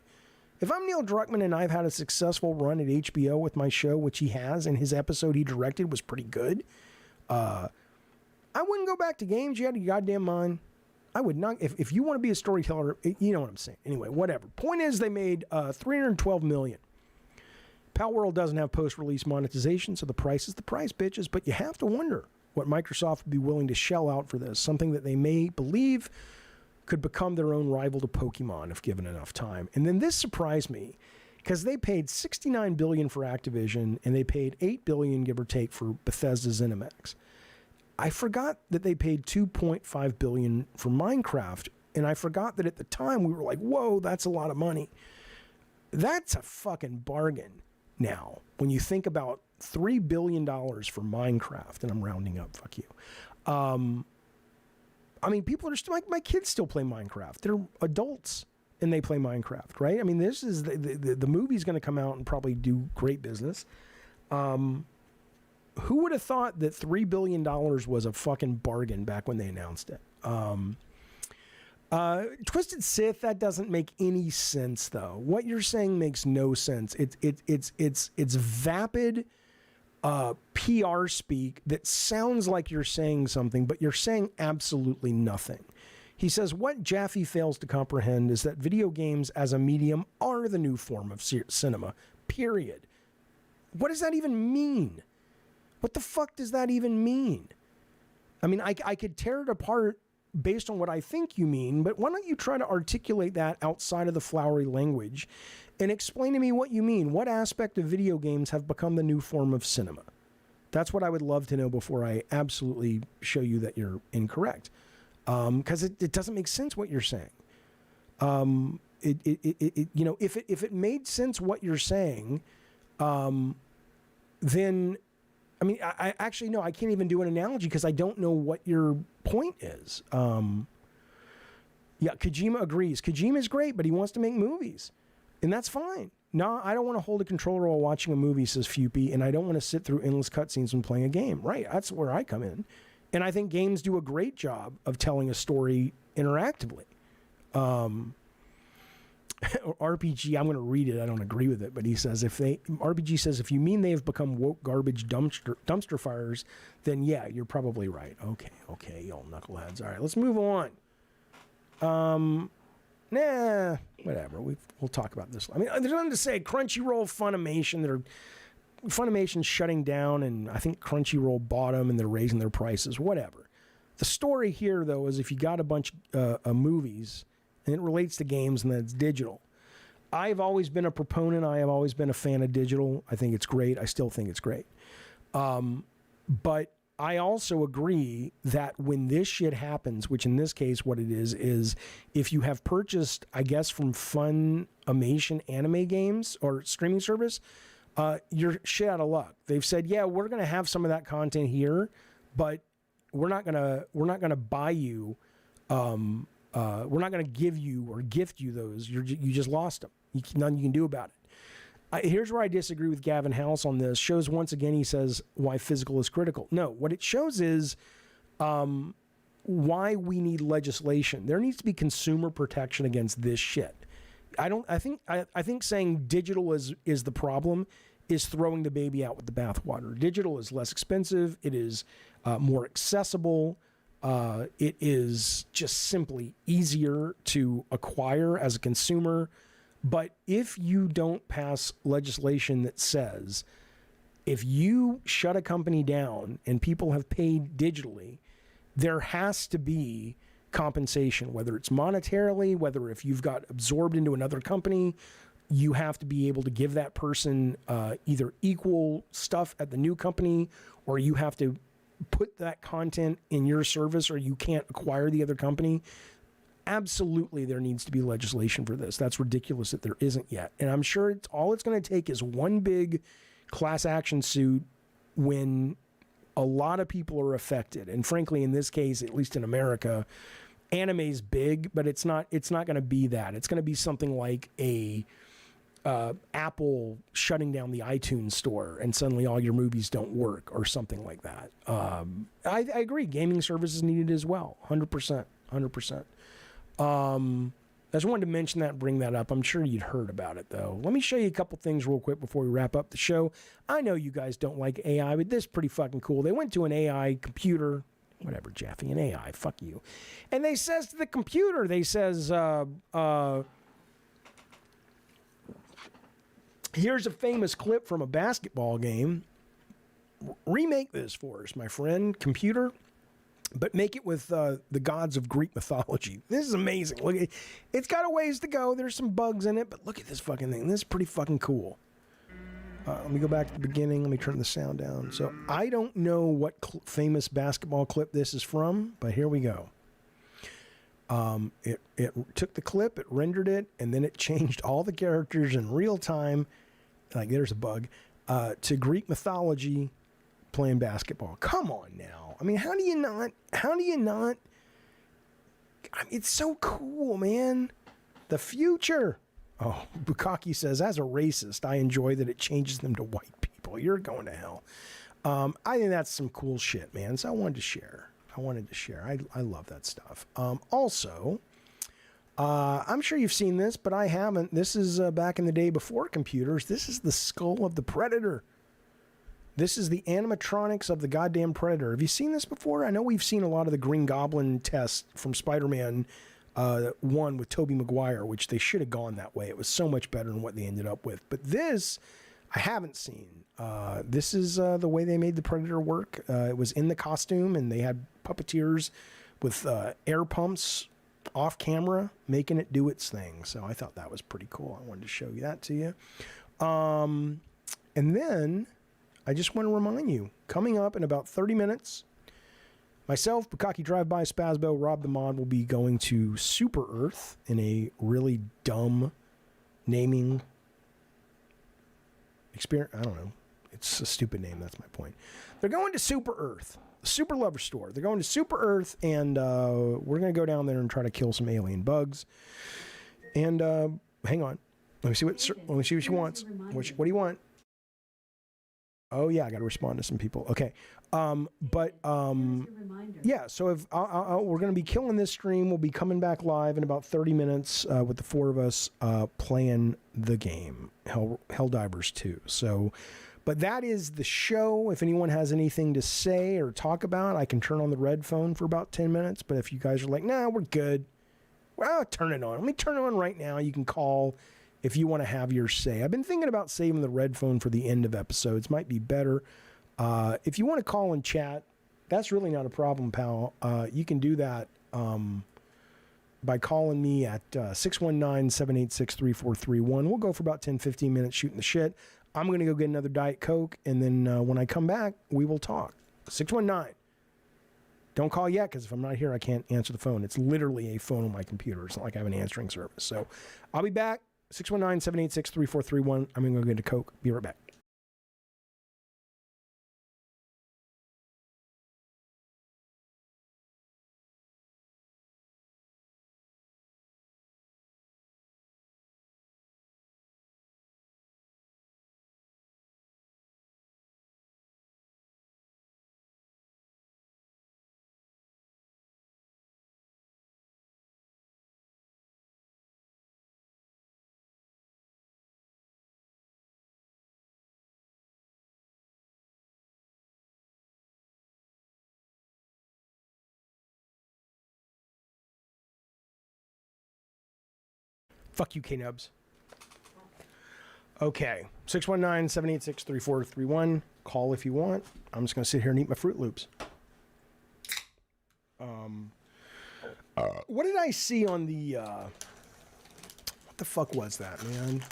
If I'm Neil Druckmann and I've had a successful run at HBO with my show, which he has, and his episode he directed was pretty good, I wouldn't go back to games. You had your goddamn mind. I would not. If you want to be a storyteller, you know what I'm saying. Anyway, whatever. Point is, they made $312 million. Palworld doesn't have post-release monetization, so the price is the price, bitches. But you have to wonder what Microsoft would be willing to shell out for this, something that they may believe could become their own rival to Pokemon if given enough time. And then this surprised me, because they paid $69 billion for Activision, and they paid $8 billion, give or take, for Bethesda ZeniMax. I forgot that they paid $2.5 billion for Minecraft, and I forgot that at the time we were like, whoa, that's a lot of money. That's a fucking bargain now. When you think about $3 billion for Minecraft, and I'm rounding up, fuck you. I mean, people are still, my kids still play Minecraft. They're adults, and they play Minecraft, right? I mean, this is, the movie's going to come out and probably do great business. Who would have thought that $3 billion was a fucking bargain back when they announced it? Twisted Sith, that doesn't make any sense, though. What you're saying makes no sense. It's vapid PR speak that sounds like you're saying something, but you're saying absolutely nothing. He says, what Jaffe fails to comprehend is that video games as a medium are the new form of cinema, period. What does that even mean? What the fuck does that even mean? I mean, I could tear it apart based on what I think you mean, but why don't you try to articulate that outside of the flowery language and explain to me what you mean? What aspect of video games have become the new form of cinema? That's what I would love to know before I absolutely show you that you're incorrect. Because it doesn't make sense what you're saying. If it made sense what you're saying, then... I mean, I actually, no, I can't even do an analogy because I don't know what your point is. Yeah, Kojima agrees. Kojima's great, but he wants to make movies. And that's fine. No, I don't want to hold a controller while watching a movie, says Fupy, and I don't want to sit through endless cutscenes when playing a game. Right, that's where I come in. And I think games do a great job of telling a story interactively. RPG, I'm going to read it. I don't agree with it, but he says RPG says if you mean they have become woke garbage dumpster fires, then yeah, you're probably right. Okay, y'all knuckleheads. All right, let's move on. Whatever. We'll talk about this. I mean, there's nothing to say. Crunchyroll, Funimation's shutting down, and I think Crunchyroll bought them, and they're raising their prices. Whatever. The story here, though, is if you got a bunch of movies. And it relates to games, and that's digital. I've always been a proponent. I have always been a fan of digital. I think it's great. I still think it's great. But I also agree that when this shit happens, which in this case what it is if you have purchased, I guess, from Funimation anime games or streaming service, you're shit out of luck. They've said, yeah, we're going to have some of that content here, but we're not going to buy you... we're not going to give you or gift you those. You just lost them. Nothing you can do about it. Here's where I disagree with Gavin House on this. Shows once again, he says, why physical is critical. No, what it shows is why we need legislation. There needs to be consumer protection against this shit. I think saying digital is the problem is throwing the baby out with the bathwater. Digital is less expensive. It is more accessible. It is just simply easier to acquire as a consumer. But if you don't pass legislation that says if you shut a company down and people have paid digitally, there has to be compensation, whether it's monetarily, whether if you've got absorbed into another company, you have to be able to give that person either equal stuff at the new company, or you have to put that content in your service, or you can't acquire the other company. Absolutely, there needs to be legislation for this. That's ridiculous that there isn't yet. And I'm sure all it's going to take is one big class action suit when a lot of people are affected. And frankly, in this case, at least in America, anime's big, but it's not going to be that. It's going to be something like a Apple shutting down the iTunes store and suddenly all your movies don't work, or something like that. I agree. Gaming services needed as well. 100%. 100%. I just wanted to mention that and bring that up. I'm sure you'd heard about it, though. Let me show you a couple things real quick before we wrap up the show. I know you guys don't like AI, but this is pretty fucking cool. They went to an AI computer, whatever, Jaffe, an AI, fuck you. And they says to the computer, they says, here's a famous clip from a basketball game. Remake this for us, my friend, computer, but make it with the gods of Greek mythology. This is amazing. Look, it's got a ways to go. There's some bugs in it, but look at this fucking thing. This is pretty fucking cool. Let me go back to the beginning. Let me turn the sound down. So I don't know what famous basketball clip this is from, but here we go. It took the clip, it rendered it, and then it changed all the characters in real time. Like, there's a bug, to Greek mythology, playing basketball. Come on now. I mean, how do you not, I mean, it's so cool, man. The future. Oh, Bukaki says, as a racist, I enjoy that it changes them to white people. You're going to hell. I think that's some cool shit, man. So I wanted to share. I love that stuff. Also, I'm sure you've seen this, but I haven't. This is back in the day before computers. This is the skull of the Predator. This is the animatronics of the goddamn Predator. Have you seen this before? I know we've seen a lot of the Green Goblin tests from Spider-Man 1 with Tobey Maguire, which they should have gone that way. It was so much better than what they ended up with. But this, I haven't seen. This is the way they made the Predator work. It was in the costume, and they had puppeteers with air pumps off camera, making it do its thing. So I thought that was pretty cool. I wanted to show you that to you. And then I just want to remind you, coming up in about 30 minutes, myself, Bukaki Drive-By, Spazbo, Rob the Mod will be going to Super Earth in a really dumb naming experience. I don't know. It's a stupid name. That's my point. They're going to Super Earth, the Super Lover Store. They're going to Super Earth, and we're going to go down there and try to kill some alien bugs. And hang on. Let me see what she wants. What do you want? Oh, yeah, I got to respond to some people. Okay. Yeah, so if we're going to be killing this stream, we'll be coming back live in about 30 minutes with the four of us playing the game, Helldivers 2. So, but that is the show. If anyone has anything to say or talk about, I can turn on the red phone for about 10 minutes. But if you guys are like, nah, we're good, well, turn it on. Let me turn it on right now. You can call if you want to have your say. I've been thinking about saving the red phone for the end of episodes. Might be better. If you want to call and chat, that's really not a problem, pal. You can do that by calling me at 619-786-3431. We'll go for about 10, 15 minutes shooting the shit. I'm going to go get another Diet Coke, and then when I come back, we will talk. 619. Don't call yet, because if I'm not here, I can't answer the phone. It's literally a phone on my computer. It's not like I have an answering service. So I'll be back. 619-786-3431. I'm going to go get a Coke. Be right back. Fuck you, K-Nubs. Okay. 619-786-3431. Call if you want. I'm just going to sit here and eat my Fruit Loops. What did I see on the... what the fuck was that, man?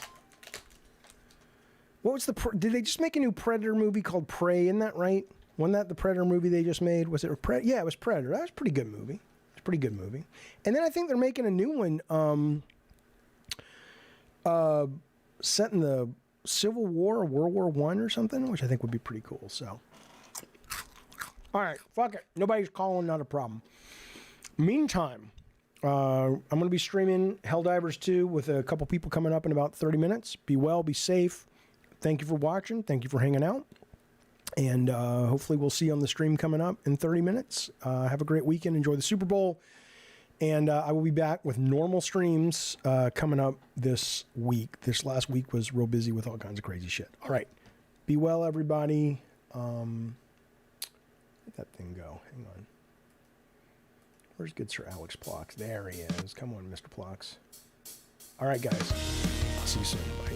What was the... Did they just make a new Predator movie called Prey? Isn't that right? Wasn't that the Predator movie they just made? Was it Predator? Yeah, it was Predator. That was a pretty good movie. It's a pretty good movie. And then I think they're making a new one set in the Civil War or World War I or something, which I think would be pretty cool. So, all right, fuck it. Nobody's calling, not a problem. Meantime, I'm going to be streaming Helldivers 2 with a couple people coming up in about 30 minutes. Be well, be safe. Thank you for watching. Thank you for hanging out. And hopefully we'll see you on the stream coming up in 30 minutes. Have a great weekend. Enjoy the Super Bowl. And I will be back with normal streams coming up this week. This last week was real busy with all kinds of crazy shit. All right. Be well, everybody. Where'd that thing go? Hang on. Where's good Sir Alex Plox? There he is. Come on, Mr. Plox. All right, guys. I'll see you soon. Bye.